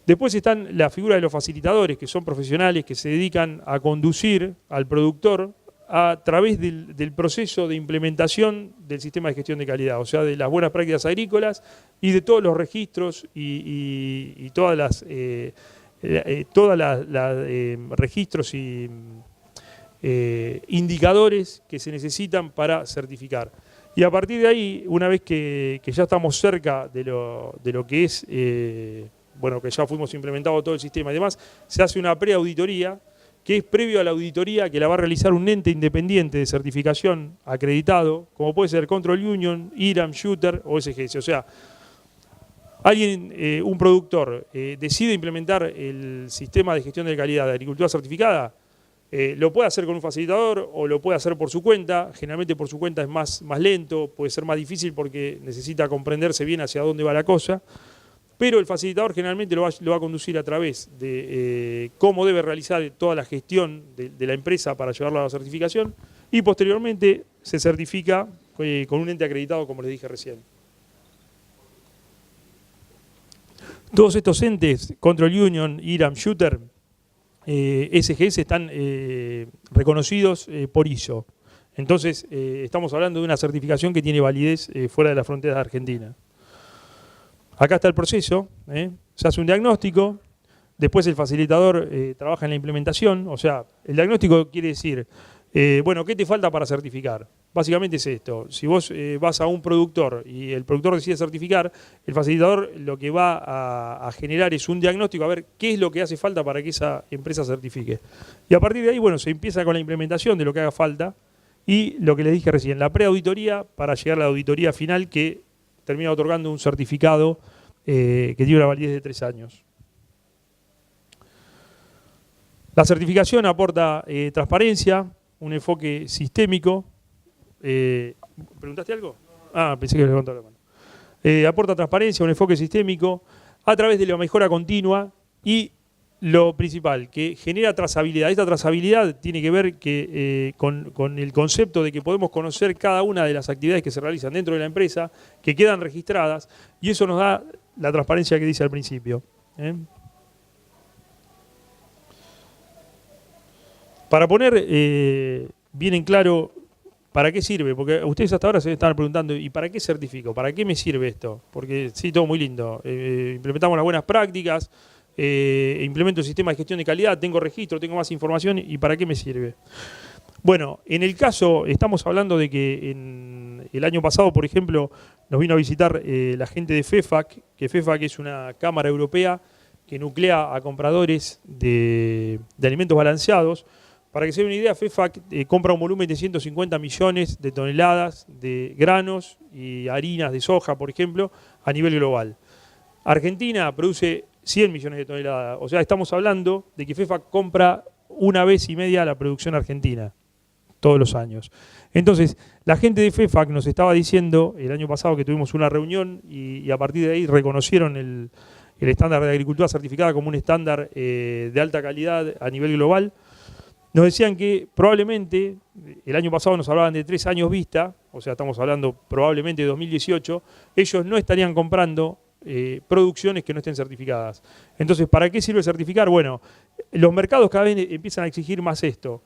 Después están la figura de los facilitadores, que son profesionales que se dedican a conducir al productor a través del proceso de implementación del sistema de gestión de calidad, o sea, de las buenas prácticas agrícolas y de todos los registros y todas las registros y indicadores que se necesitan para certificar. Y a partir de ahí, una vez que ya estamos cerca de lo que es, bueno, que ya fuimos implementado todo el sistema y demás, se hace una preauditoría, que es previo a la auditoría que la va a realizar un ente independiente de certificación acreditado, como puede ser Control Union, IRAM, Shooter o SGS. O sea, un productor, decide implementar el sistema de gestión de calidad de agricultura certificada, lo puede hacer con un facilitador o lo puede hacer por su cuenta. Generalmente por su cuenta es más lento, puede ser más difícil porque necesita comprenderse bien hacia dónde va la cosa. Pero el facilitador generalmente lo va a conducir a través de cómo debe realizar toda la gestión de la empresa para llevarlo a la certificación y posteriormente se certifica con un ente acreditado, como les dije recién. Todos estos entes, Control Union, IRAM, Shooter, SGS, están reconocidos por ISO. Entonces, estamos hablando de una certificación que tiene validez fuera de las fronteras de Argentina. Acá está el proceso, se hace un diagnóstico, después el facilitador trabaja en la implementación, o sea, el diagnóstico quiere decir, bueno, ¿qué te falta para certificar? Básicamente es esto, si vos vas a un productor y el productor decide certificar, el facilitador lo que va a generar es un diagnóstico, a ver qué es lo que hace falta para que esa empresa certifique. Y a partir de ahí, bueno, se empieza con la implementación de lo que haga falta y lo que les dije recién, la preauditoría para llegar a la auditoría final que termina otorgando un certificado que tiene una validez de 3 años. La certificación aporta transparencia, un enfoque sistémico. ¿Preguntaste algo? Ah, pensé que me levantaba la mano. Aporta transparencia, un enfoque sistémico a través de la mejora continua y lo principal, que genera trazabilidad. Esta trazabilidad tiene que ver con el concepto de que podemos conocer cada una de las actividades que se realizan dentro de la empresa, que quedan registradas, y eso nos da la transparencia que dice al principio. Para poner bien en claro para qué sirve, porque ustedes hasta ahora se estaban preguntando, ¿y para qué certifico? ¿Para qué me sirve esto? Porque sí, todo muy lindo. Implementamos las buenas prácticas, implemento el sistema de gestión de calidad, tengo registro, tengo más información, ¿y para qué me sirve? Bueno, en el caso, estamos hablando de que el año pasado, por ejemplo, nos vino a visitar la gente de FEFAC, que FEFAC es una cámara europea que nuclea a compradores de alimentos balanceados. Para que se den una idea, FEFAC compra un volumen de 150 millones de toneladas de granos y harinas de soja, por ejemplo, a nivel global. Argentina produce 100 millones de toneladas. O sea, estamos hablando de que FEFAC compra 1,5 veces la producción argentina todos los años. Entonces, la gente de FEFAC nos estaba diciendo el año pasado que tuvimos una reunión y a partir de ahí reconocieron el estándar de agricultura certificada como un estándar de alta calidad a nivel global. Nos decían que probablemente, el año pasado nos hablaban de 3 años vista, o sea, estamos hablando probablemente de 2018, ellos no estarían comprando producciones que no estén certificadas. Entonces, ¿para qué sirve certificar? Bueno, los mercados cada vez empiezan a exigir más esto.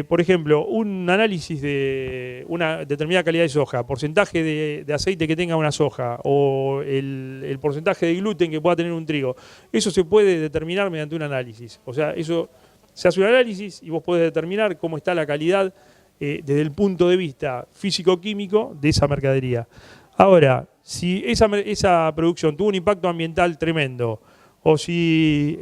por ejemplo, un análisis de una determinada calidad de soja, porcentaje de aceite que tenga una soja o el porcentaje de gluten que pueda tener un trigo, eso se puede determinar mediante un análisis. O sea, eso se hace un análisis y vos podés determinar cómo está la calidad desde el punto de vista físico-químico de esa mercadería. Ahora, si esa producción tuvo un impacto ambiental tremendo, o si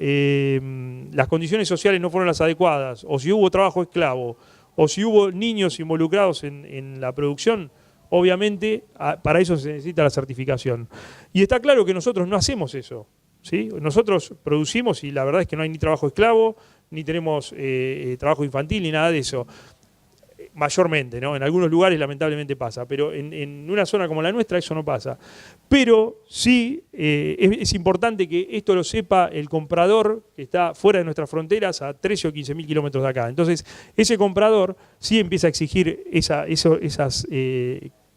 las condiciones sociales no fueron las adecuadas, o si hubo trabajo esclavo, o si hubo niños involucrados en la producción, obviamente para eso se necesita la certificación. Y está claro que nosotros no hacemos eso, ¿sí? Nosotros producimos y la verdad es que no hay ni trabajo esclavo, ni tenemos trabajo infantil, ni nada de eso. Mayormente, ¿no? En algunos lugares lamentablemente pasa, pero en una zona como la nuestra eso no pasa. Pero sí es importante que esto lo sepa el comprador que está fuera de nuestras fronteras a 13 o 15 mil kilómetros de acá. Entonces, ese comprador sí empieza a exigir esas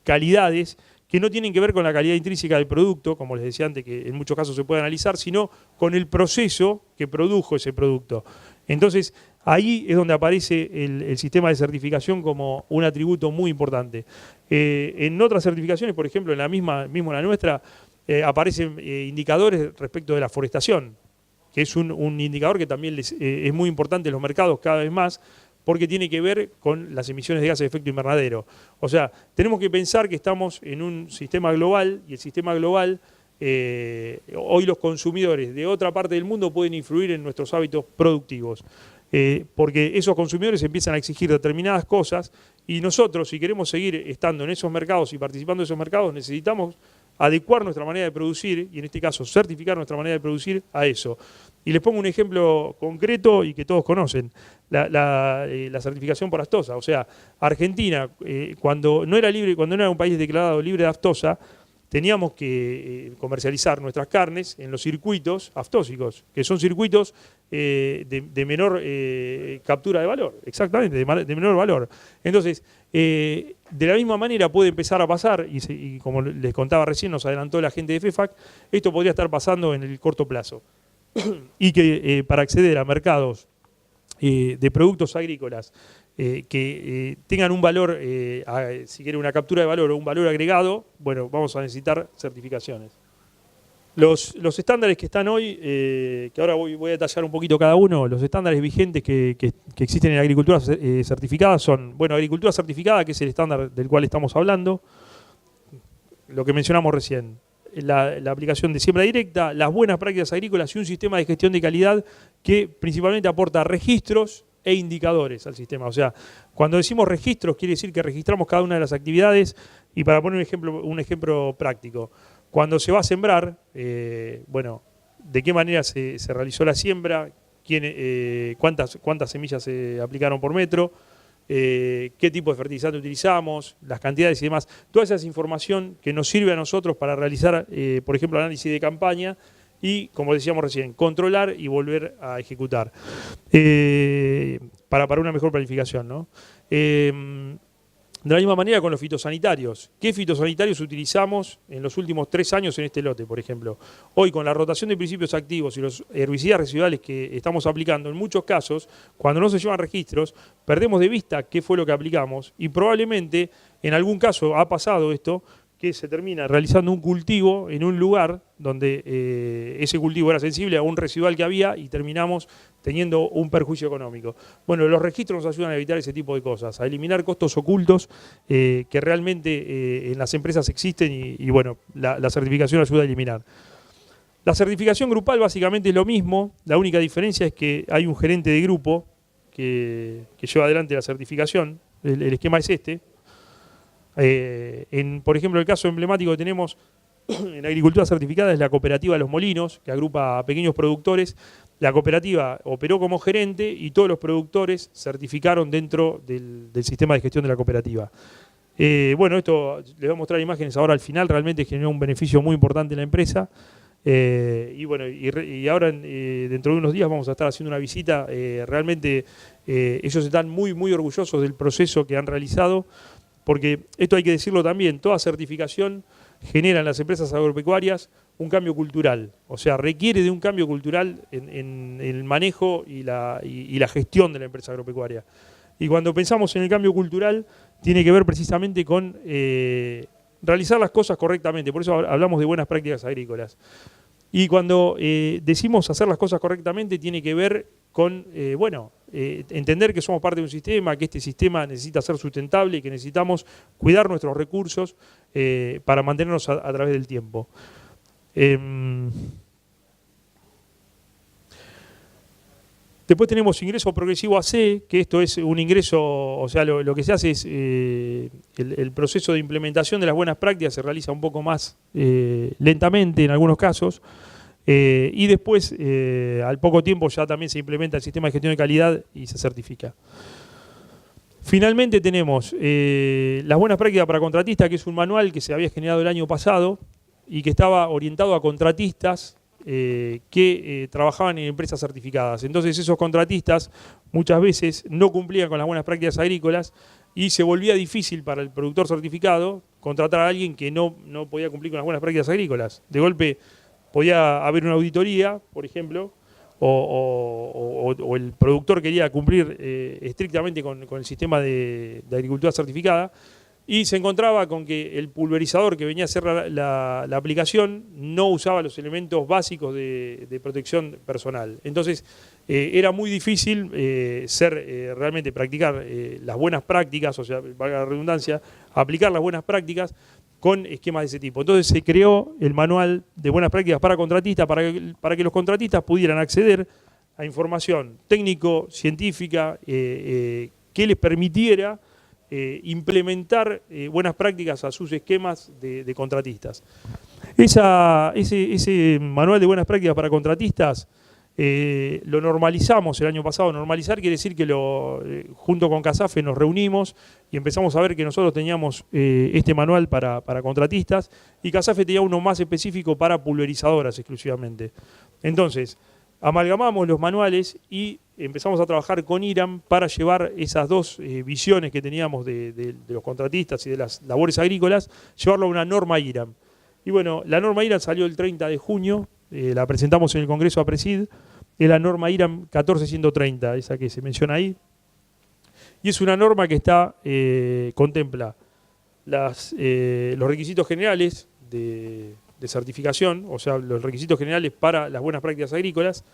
calidades que no tienen que ver con la calidad intrínseca del producto, como les decía antes, que en muchos casos se puede analizar, sino con el proceso que produjo ese producto. Entonces, ahí es donde aparece el sistema de certificación como un atributo muy importante. En otras certificaciones, por ejemplo, en la misma la nuestra, aparecen indicadores respecto de la forestación, que es un indicador que también es muy importante en los mercados cada vez más, porque tiene que ver con las emisiones de gases de efecto invernadero. O sea, tenemos que pensar que estamos en un sistema global, y el sistema global, hoy los consumidores de otra parte del mundo pueden influir en nuestros hábitos productivos. Porque esos consumidores empiezan a exigir determinadas cosas y nosotros, si queremos seguir estando en esos mercados y participando en esos mercados, necesitamos adecuar nuestra manera de producir, y en este caso certificar nuestra manera de producir a eso. Y les pongo un ejemplo concreto y que todos conocen, la certificación por aftosa. O sea, Argentina, cuando no era un país declarado libre de aftosa, teníamos que comercializar nuestras carnes en los circuitos aftósicos, que son circuitos de menor captura de valor, exactamente, de menor valor. Entonces, de la misma manera puede empezar a pasar, y como les contaba recién, nos adelantó la gente de FEFAC, esto podría estar pasando en el corto plazo. Y que para acceder a mercados de productos agrícolas que tengan un valor, si quiere una captura de valor o un valor agregado, bueno, vamos a necesitar certificaciones. Los estándares que están hoy, que ahora voy a detallar un poquito cada uno, los estándares vigentes que existen en agricultura certificada son, bueno, agricultura certificada, que es el estándar del cual estamos hablando, lo que mencionamos recién, la aplicación de siembra directa, las buenas prácticas agrícolas y un sistema de gestión de calidad que principalmente aporta registros e indicadores al sistema. O sea, cuando decimos registros, quiere decir que registramos cada una de las actividades. Y para poner un ejemplo práctico, cuando se va a sembrar, bueno, de qué manera se realizó la siembra, cuántas semillas se aplicaron por metro, qué tipo de fertilizante utilizamos, las cantidades y demás. Toda esa es información que nos sirve a nosotros para realizar, por ejemplo, análisis de campaña y, como decíamos recién, controlar y volver a ejecutar para una mejor planificación, ¿no? De la misma manera con los fitosanitarios. ¿Qué fitosanitarios utilizamos en los últimos 3 años en este lote, por ejemplo? Hoy, con la rotación de principios activos y los herbicidas residuales que estamos aplicando, en muchos casos, cuando no se llevan registros, perdemos de vista qué fue lo que aplicamos y probablemente, en algún caso ha pasado esto, que se termina realizando un cultivo en un lugar donde ese cultivo era sensible a un residual que había y terminamos teniendo un perjuicio económico. Bueno, los registros nos ayudan a evitar ese tipo de cosas, a eliminar costos ocultos que realmente en las empresas existen y bueno, la certificación ayuda a eliminar. La certificación grupal básicamente es lo mismo, la única diferencia es que hay un gerente de grupo que lleva adelante la certificación, el esquema es este. Por ejemplo, el caso emblemático que tenemos en agricultura certificada es la cooperativa de Los Molinos, que agrupa a pequeños productores. La cooperativa operó como gerente y todos los productores certificaron dentro del sistema de gestión de la cooperativa. Bueno, esto les voy a mostrar imágenes ahora al final, realmente generó un beneficio muy importante en la empresa. Y bueno, y ahora dentro de unos días vamos a estar haciendo una visita. Realmente ellos están muy, muy orgullosos del proceso que han realizado, porque esto hay que decirlo también, toda certificación genera en las empresas agropecuarias un cambio cultural, o sea, requiere de un cambio cultural en el manejo y la gestión de la empresa agropecuaria. Y cuando pensamos en el cambio cultural, tiene que ver precisamente con realizar las cosas correctamente. Por eso hablamos de buenas prácticas agrícolas. Y cuando decimos hacer las cosas correctamente, tiene que ver con, entender que somos parte de un sistema, que este sistema necesita ser sustentable y que necesitamos cuidar nuestros recursos para mantenernos a través del tiempo. Después tenemos ingreso progresivo AC, que esto es un ingreso, o sea, lo que se hace es el proceso de implementación de las buenas prácticas se realiza un poco más lentamente en algunos casos, y después, al poco tiempo, ya también se implementa el sistema de gestión de calidad y se certifica. Finalmente tenemos las buenas prácticas para contratistas, que es un manual que se había generado el año pasado y que estaba orientado a contratistas que trabajaban en empresas certificadas. Entonces esos contratistas muchas veces no cumplían con las buenas prácticas agrícolas y se volvía difícil para el productor certificado contratar a alguien que no podía cumplir con las buenas prácticas agrícolas. De golpe podía haber una auditoría, por ejemplo, o el productor quería cumplir estrictamente con el sistema de agricultura certificada, y se encontraba con que el pulverizador que venía a hacer la aplicación no usaba los elementos básicos de protección personal. Entonces era muy difícil realmente practicar las buenas prácticas, o sea, valga la redundancia, aplicar las buenas prácticas con esquemas de ese tipo. Entonces se creó el manual de buenas prácticas para contratistas para que los contratistas pudieran acceder a información técnico-científica que les permitiera implementar buenas prácticas a sus esquemas de contratistas. Ese manual de buenas prácticas para contratistas lo normalizamos el año pasado. Normalizar quiere decir que junto con CASAFE nos reunimos y empezamos a ver que nosotros teníamos este manual para contratistas y CASAFE tenía uno más específico para pulverizadoras exclusivamente. Entonces, amalgamamos los manuales y empezamos a trabajar con IRAM para llevar esas dos visiones que teníamos de los contratistas y de las labores agrícolas, llevarlo a una norma IRAM. Y bueno, la norma IRAM salió el 30 de junio, la presentamos en el Congreso APRESID, es la norma IRAM 14130, esa que se menciona ahí. Y es una norma que contempla los requisitos generales de certificación, o sea, los requisitos generales para las buenas prácticas agrícolas,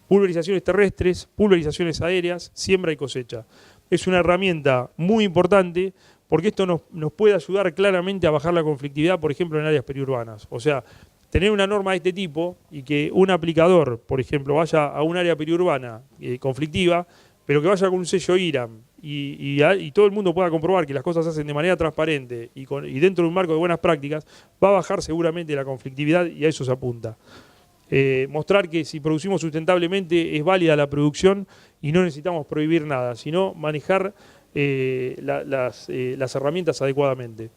pulverizaciones terrestres, pulverizaciones aéreas, siembra y cosecha. Es una herramienta muy importante porque esto nos puede ayudar claramente a bajar la conflictividad, por ejemplo, en áreas periurbanas. O sea, tener una norma de este tipo y que un aplicador, por ejemplo, vaya a un área periurbana conflictiva, pero que vaya con un sello IRAM y todo el mundo pueda comprobar que las cosas se hacen de manera transparente y dentro de un marco de buenas prácticas, va a bajar seguramente la conflictividad y a eso se apunta. Mostrar que si producimos sustentablemente es válida la producción y no necesitamos prohibir nada, sino manejar las herramientas adecuadamente.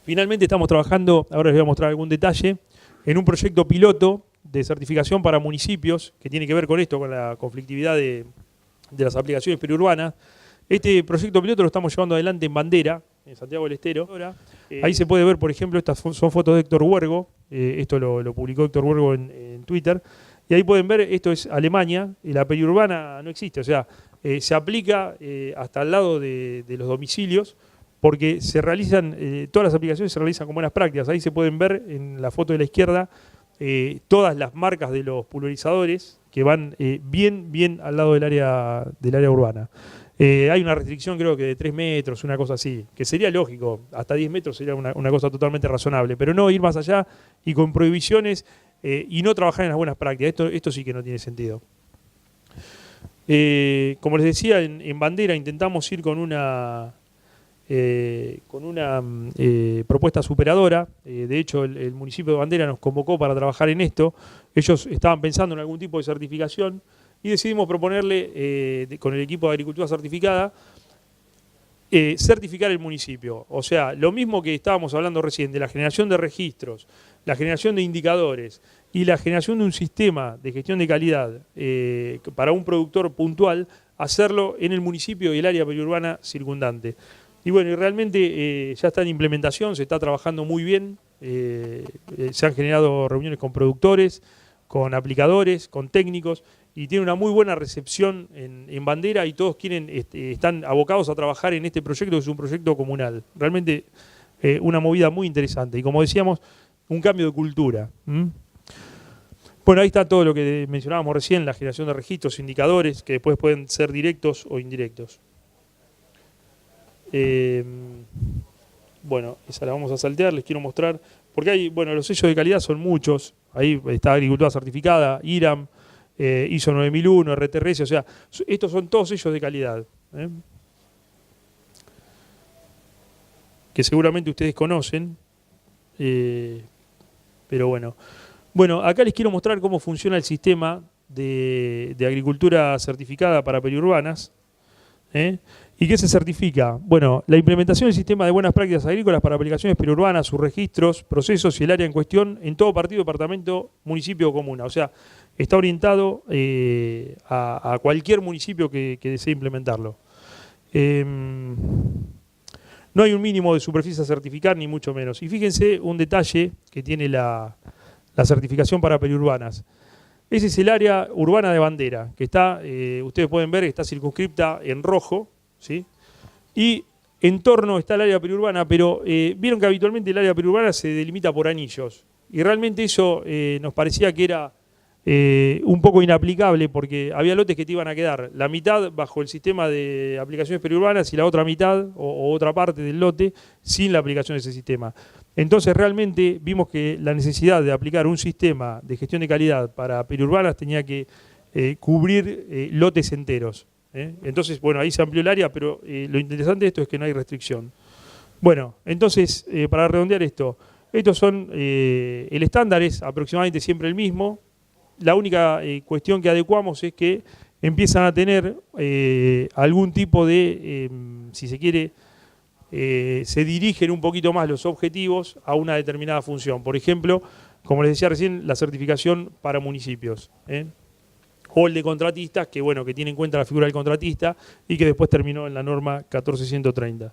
Finalmente estamos trabajando, ahora les voy a mostrar algún detalle, en un proyecto piloto de certificación para municipios, que tiene que ver con esto, con la conflictividad de las aplicaciones periurbanas. Este proyecto piloto lo estamos llevando adelante en Bandera, en Santiago del Estero. Ahí se puede ver, por ejemplo, estas son fotos de Héctor Huergo, esto lo publicó Héctor Huergo en Twitter, y ahí pueden ver, esto es Alemania, y la periurbana no existe, o sea, se aplica hasta al lado de los domicilios, porque se realizan, todas las aplicaciones se realizan con buenas prácticas. Ahí se pueden ver en la foto de la izquierda todas las marcas de los pulverizadores que van bien al lado del área urbana. Hay una restricción creo que de 3 metros, una cosa así, que sería lógico, hasta 10 metros sería una cosa totalmente razonable, pero no ir más allá y con prohibiciones y no trabajar en las buenas prácticas. Esto sí que no tiene sentido. Como les decía, en Bandera intentamos ir con una propuesta superadora. De hecho, el municipio de Bandera nos convocó para trabajar en esto. Ellos estaban pensando en algún tipo de certificación y decidimos proponerle, con el equipo de agricultura certificada, certificar el municipio. O sea, lo mismo que estábamos hablando recién de la generación de registros, la generación de indicadores y la generación de un sistema de gestión de calidad para un productor puntual, hacerlo en el municipio y el área periurbana circundante. Y bueno, y realmente ya está en implementación, se está trabajando muy bien, se han generado reuniones con productores, con aplicadores, con técnicos, y tiene una muy buena recepción en Bandera y todos están abocados a trabajar en este proyecto, que es un proyecto comunal. Realmente una movida muy interesante y, como decíamos, un cambio de cultura. Bueno, ahí está todo lo que mencionábamos recién, la generación de registros, indicadores, que después pueden ser directos o indirectos. Bueno, esa la vamos a saltear, les quiero mostrar, porque hay, bueno, los sellos de calidad son muchos, ahí está Agricultura Certificada, IRAM, ISO 9001, RTRS, o sea, estos son todos sellos de calidad, que seguramente ustedes conocen, pero bueno. Bueno, acá les quiero mostrar cómo funciona el sistema de agricultura certificada para periurbanas. ¿Y qué se certifica? Bueno, la implementación del sistema de buenas prácticas agrícolas para aplicaciones periurbanas, sus registros, procesos y el área en cuestión en todo partido, departamento, municipio o comuna. O sea, está orientado a cualquier municipio que desee implementarlo. No hay un mínimo de superficie a certificar, ni mucho menos. Y fíjense un detalle que tiene la certificación para periurbanas. Ese es el área urbana de Bandera, que está, ustedes pueden ver que está circunscripta en rojo, ¿sí? Y en torno está el área periurbana, pero vieron que habitualmente el área periurbana se delimita por anillos. Y realmente eso nos parecía que era un poco inaplicable, porque había lotes que te iban a quedar la mitad bajo el sistema de aplicaciones periurbanas y la otra mitad o otra parte del lote sin la aplicación de ese sistema. Entonces realmente vimos que la necesidad de aplicar un sistema de gestión de calidad para periurbanas tenía que cubrir lotes enteros. Entonces, bueno, ahí se amplió el área, pero lo interesante de esto es que no hay restricción. Bueno, entonces, para redondear esto, estos son, el estándar es aproximadamente siempre el mismo. La única cuestión que adecuamos es que empiezan a tener algún tipo de, si se quiere, se dirigen un poquito más los objetivos a una determinada función. Por ejemplo, como les decía recién, la certificación para municipios. O el de contratistas, que bueno, que tiene en cuenta la figura del contratista y que después terminó en la norma 14130.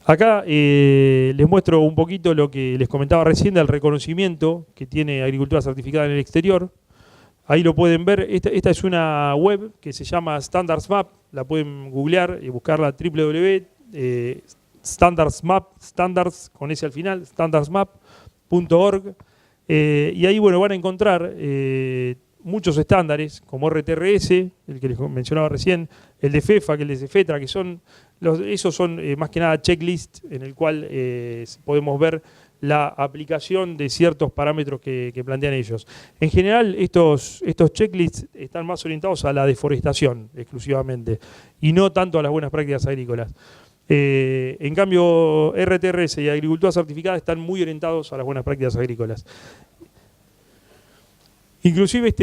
Acá les muestro un poquito lo que les comentaba recién del reconocimiento que tiene agricultura certificada en el exterior. Ahí lo pueden ver. Esta es una web que se llama Standards Map. La pueden googlear y buscarla www.standardsmap, standards con S al final, standardsmap.org. Y ahí bueno, van a encontrar muchos estándares como RTRS, el que les mencionaba recién, el de FEFA, que el de CEFETRA, que son esos son más que nada checklists en el cual podemos ver la aplicación de ciertos parámetros que plantean ellos. En general, estos checklists están más orientados a la deforestación exclusivamente y no tanto a las buenas prácticas agrícolas. En cambio, RTRS y agricultura certificada están muy orientados a las buenas prácticas agrícolas. Inclusive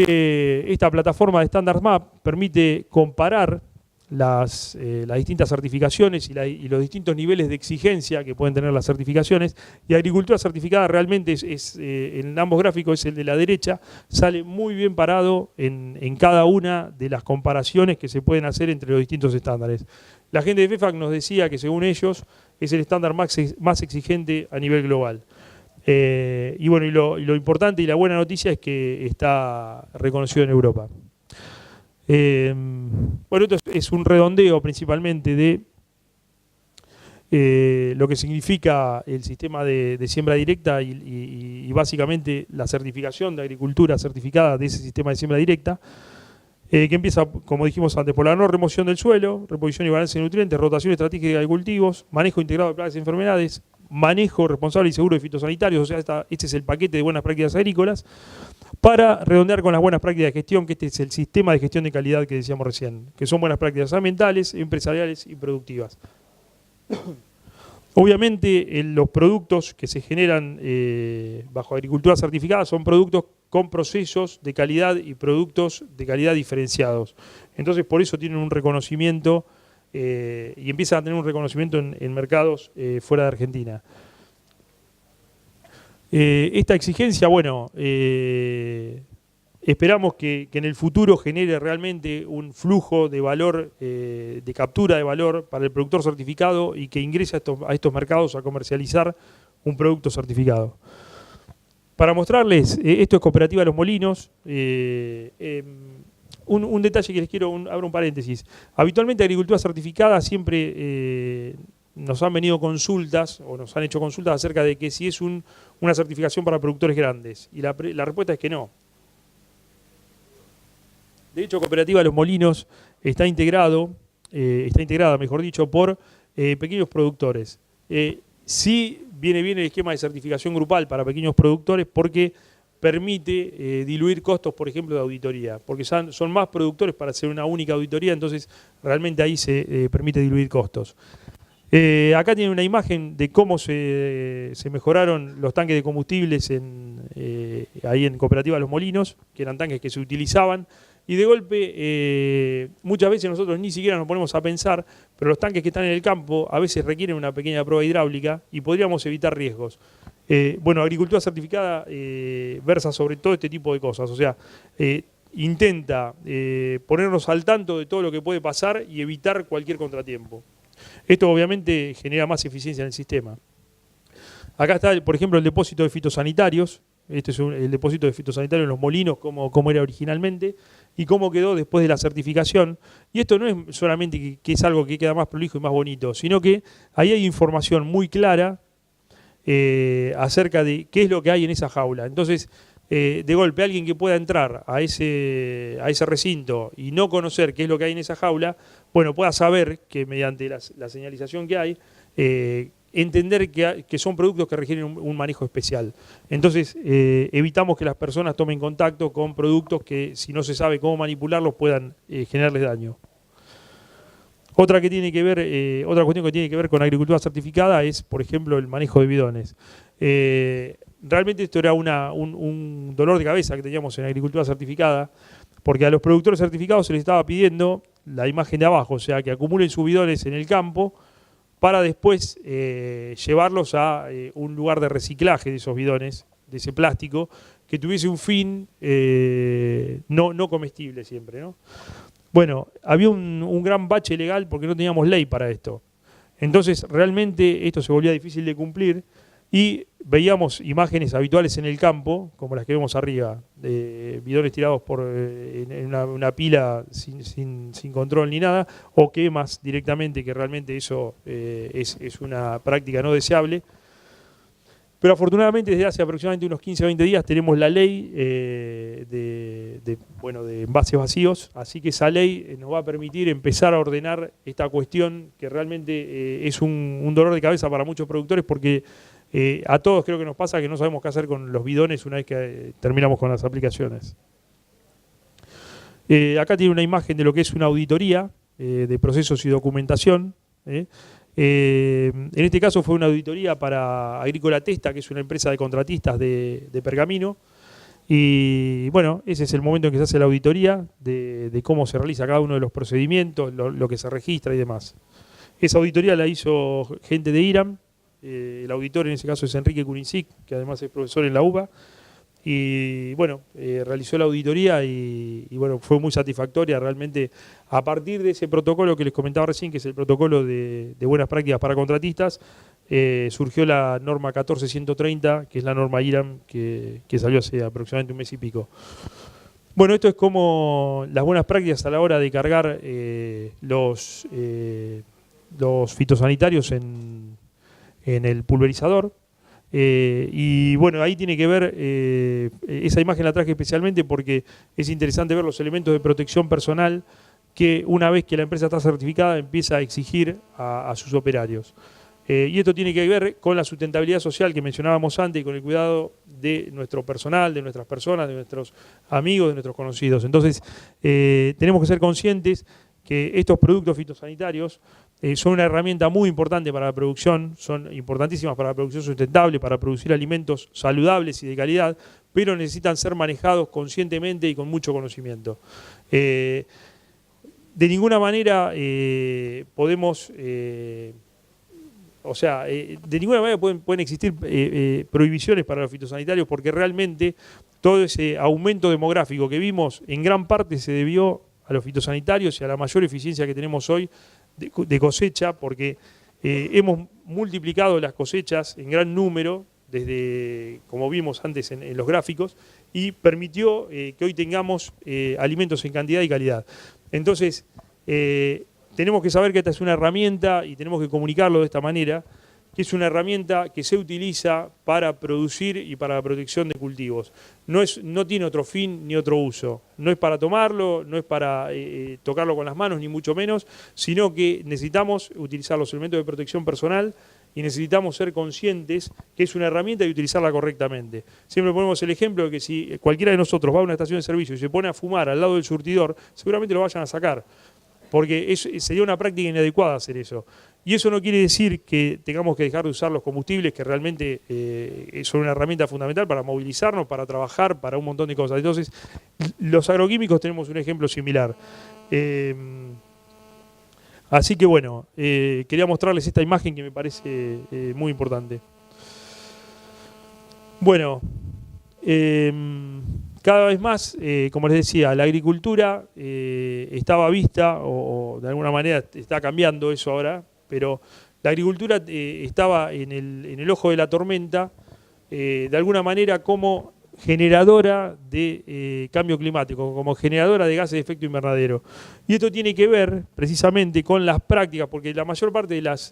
esta plataforma de Standards Map permite comparar las distintas certificaciones y los distintos niveles de exigencia que pueden tener las certificaciones, y agricultura certificada realmente en ambos gráficos, es el de la derecha, sale muy bien parado en cada una de las comparaciones que se pueden hacer entre los distintos estándares. La gente de FEFAC nos decía que según ellos es el estándar más exigente a nivel global. Y bueno, y lo importante y la buena noticia es que está reconocido en Europa. Bueno, esto es un redondeo principalmente de lo que significa el sistema de siembra directa y básicamente la certificación de agricultura certificada de ese sistema de siembra directa, que empieza, como dijimos antes, por la no remoción del suelo, reposición y balance de nutrientes, rotación estratégica de cultivos, manejo integrado de plagas y enfermedades, manejo responsable y seguro de fitosanitarios, o sea, este es el paquete de buenas prácticas agrícolas, para redondear con las buenas prácticas de gestión, que este es el sistema de gestión de calidad que decíamos recién, que son buenas prácticas ambientales, empresariales y productivas. Obviamente, los productos que se generan bajo agricultura certificada son productos con procesos de calidad y productos de calidad diferenciados. Entonces, por eso tienen un reconocimiento y empiezan a tener un reconocimiento en mercados fuera de Argentina. Esta exigencia, bueno, esperamos que en el futuro genere realmente un flujo de valor, de captura de valor para el productor certificado y que ingrese a estos mercados a comercializar un producto certificado. Para mostrarles, esto es Cooperativa Los Molinos. Un detalle que les quiero, abro un paréntesis. Habitualmente agricultura certificada siempre nos han venido consultas o nos han hecho consultas acerca de que si es una certificación para productores grandes. Y la respuesta es que no. De hecho, Cooperativa Los Molinos está integrada, mejor dicho, por pequeños productores. Sí viene bien el esquema de certificación grupal para pequeños productores porque permite diluir costos, por ejemplo, de auditoría, porque son más productores para hacer una única auditoría, entonces realmente ahí se permite diluir costos. Acá tienen una imagen de cómo se mejoraron los tanques de combustibles ahí en Cooperativa Los Molinos, que eran tanques que se utilizaban, y de golpe muchas veces nosotros ni siquiera nos ponemos a pensar, pero los tanques que están en el campo a veces requieren una pequeña prueba hidráulica y podríamos evitar riesgos. Bueno, agricultura certificada versa sobre todo este tipo de cosas, o sea, intenta ponernos al tanto de todo lo que puede pasar y evitar cualquier contratiempo. Esto obviamente genera más eficiencia en el sistema. Acá está, por ejemplo, el depósito de fitosanitarios. Este es el depósito de fitosanitarios en Los Molinos, como era originalmente, y cómo quedó después de la certificación. Y esto no es solamente que es algo que queda más prolijo y más bonito, sino que ahí hay información muy clara acerca de qué es lo que hay en esa jaula. Entonces, de golpe, alguien que pueda entrar a ese recinto y no conocer qué es lo que hay en esa jaula, bueno, pueda saber que mediante la señalización que hay, entender que son productos que requieren un manejo especial. Entonces, evitamos que las personas tomen contacto con productos que, si no se sabe cómo manipularlos, puedan generarles daño. Otra cuestión que tiene que ver con agricultura certificada es, por ejemplo, el manejo de bidones. Realmente esto era un dolor de cabeza que teníamos en agricultura certificada, porque a los productores certificados se les estaba pidiendo la imagen de abajo, o sea, que acumulen sus bidones en el campo para después llevarlos a un lugar de reciclaje de esos bidones, de ese plástico, que tuviese un fin no comestible siempre, ¿no? Bueno, había un gran bache legal porque no teníamos ley para esto. Entonces, realmente esto se volvía difícil de cumplir y veíamos imágenes habituales en el campo, como las que vemos arriba, de bidones tirados en una pila sin control ni nada, o quemas directamente, que realmente eso es una práctica no deseable. Pero afortunadamente desde hace aproximadamente unos 15 o 20 días tenemos la ley de envases vacíos, así que esa ley nos va a permitir empezar a ordenar esta cuestión que realmente es un dolor de cabeza para muchos productores porque a todos creo que nos pasa que no sabemos qué hacer con los bidones una vez que terminamos con las aplicaciones. Acá tiene una imagen de lo que es una auditoría de procesos y documentación. En este caso fue una auditoría para Agrícola Testa, que es una empresa de contratistas de Pergamino. Y bueno, ese es el momento en que se hace la auditoría de cómo se realiza cada uno de los procedimientos, lo que se registra y demás. Esa auditoría la hizo gente de IRAM. El auditor en ese caso es Enrique Cunincic, que además es profesor en la UBA. Y bueno, realizó la auditoría y bueno, fue muy satisfactoria realmente. A partir de ese protocolo que les comentaba recién, que es el protocolo de buenas prácticas para contratistas, surgió la norma 14130, que es la norma IRAM que salió hace aproximadamente un mes y pico. Bueno, esto es como las buenas prácticas a la hora de cargar los fitosanitarios en el pulverizador. Y bueno, ahí tiene que ver, esa imagen la traje especialmente porque es interesante ver los elementos de protección personal que una vez que la empresa está certificada empieza a exigir a sus operarios. Y esto tiene que ver con la sustentabilidad social que mencionábamos antes y con el cuidado de nuestro personal, de nuestras personas, de nuestros amigos, de nuestros conocidos. Entonces, tenemos que ser conscientes que estos productos fitosanitarios son una herramienta muy importante para la producción, son importantísimas para la producción sustentable, para producir alimentos saludables y de calidad, pero necesitan ser manejados conscientemente y con mucho conocimiento. De ninguna manera podemos, de ninguna manera pueden existir prohibiciones para los fitosanitarios porque realmente todo ese aumento demográfico que vimos en gran parte se debió a los fitosanitarios y a la mayor eficiencia que tenemos hoy de cosecha, porque hemos multiplicado las cosechas en gran número desde, como vimos antes en los gráficos, y permitió que hoy tengamos alimentos en cantidad y calidad. Entonces, tenemos que saber que esta es una herramienta y tenemos que comunicarlo de esta manera, que es una herramienta que se utiliza para producir y para la protección de cultivos. No tiene otro fin ni otro uso. No es para tomarlo, no es para tocarlo con las manos, ni mucho menos, sino que necesitamos utilizar los elementos de protección personal y necesitamos ser conscientes que es una herramienta y utilizarla correctamente. Siempre ponemos el ejemplo de que si cualquiera de nosotros va a una estación de servicio y se pone a fumar al lado del surtidor, seguramente lo vayan a sacar, porque sería una práctica inadecuada hacer eso. Y eso no quiere decir que tengamos que dejar de usar los combustibles, que realmente son una herramienta fundamental para movilizarnos, para trabajar, para un montón de cosas. Entonces, los agroquímicos tenemos un ejemplo similar. Así que bueno, quería mostrarles esta imagen que me parece muy importante. Bueno, cada vez más, como les decía, la agricultura estaba vista, o de alguna manera está cambiando eso ahora, pero la agricultura estaba en el ojo de la tormenta, de alguna manera como generadora de cambio climático, como generadora de gases de efecto invernadero. Y esto tiene que ver precisamente con las prácticas, porque la mayor parte de las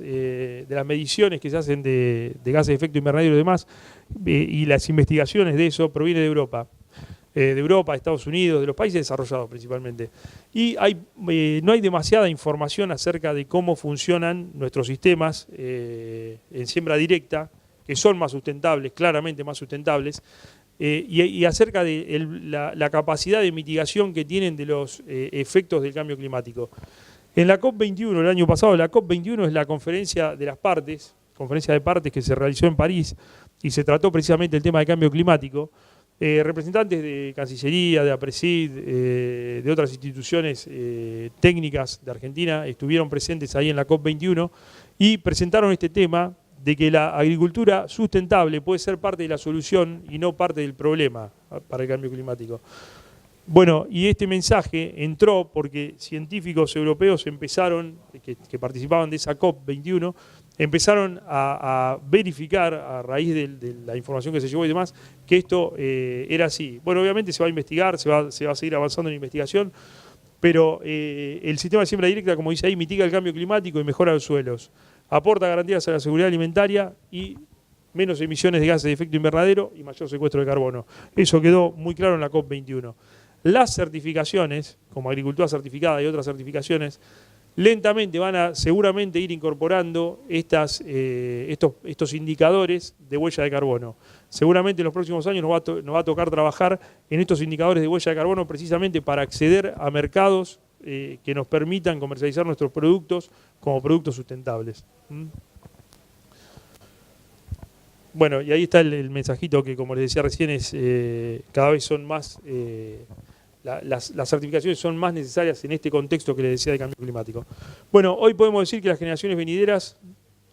mediciones que se hacen de gases de efecto invernadero y demás, y las investigaciones de eso, proviene de Europa. De Europa, Estados Unidos, de los países desarrollados principalmente. Y no hay demasiada información acerca de cómo funcionan nuestros sistemas en siembra directa, que son más sustentables, claramente más sustentables, y acerca de la capacidad de mitigación que tienen de los efectos del cambio climático. En la COP21, el año pasado, la COP21 es la conferencia de partes que se realizó en París, y se trató precisamente el tema del cambio climático. Representantes de Cancillería, de APRESID, de otras instituciones técnicas de Argentina estuvieron presentes ahí en la COP21 y presentaron este tema de que la agricultura sustentable puede ser parte de la solución y no parte del problema para el cambio climático. Bueno, y este mensaje entró porque científicos europeos empezaron, que participaban de esa COP21, empezaron a verificar a raíz de la información que se llevó y demás, que esto era así. Bueno, obviamente se va a investigar, se va a seguir avanzando en la investigación, pero el sistema de siembra directa, como dice ahí, mitiga el cambio climático y mejora los suelos, aporta garantías a la seguridad alimentaria y menos emisiones de gases de efecto invernadero y mayor secuestro de carbono. Eso quedó muy claro en la COP21. Las certificaciones, como agricultura certificada y otras certificaciones, lentamente van a seguramente ir incorporando estos indicadores de huella de carbono. Seguramente en los próximos años nos va a tocar trabajar en estos indicadores de huella de carbono precisamente para acceder a mercados que nos permitan comercializar nuestros productos como productos sustentables. Bueno, y ahí está el mensajito que, como les decía recién, cada vez son más... Las certificaciones son más necesarias en este contexto que les decía de cambio climático. Bueno, hoy podemos decir que las generaciones venideras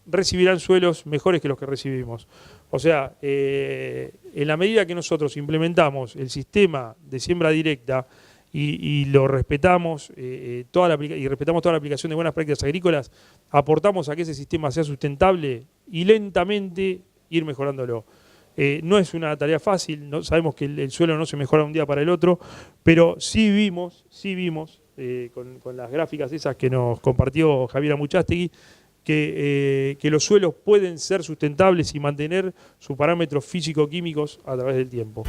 recibirán suelos mejores que los que recibimos. O sea, en la medida que nosotros implementamos el sistema de siembra directa y lo respetamos, respetamos toda la aplicación de buenas prácticas agrícolas, aportamos a que ese sistema sea sustentable y lentamente ir mejorándolo. No es una tarea fácil, sabemos que el suelo no se mejora de un día para el otro, pero sí vimos con las gráficas esas que nos compartió Javier Amuchastegui, que los suelos pueden ser sustentables y mantener sus parámetros físico-químicos a través del tiempo.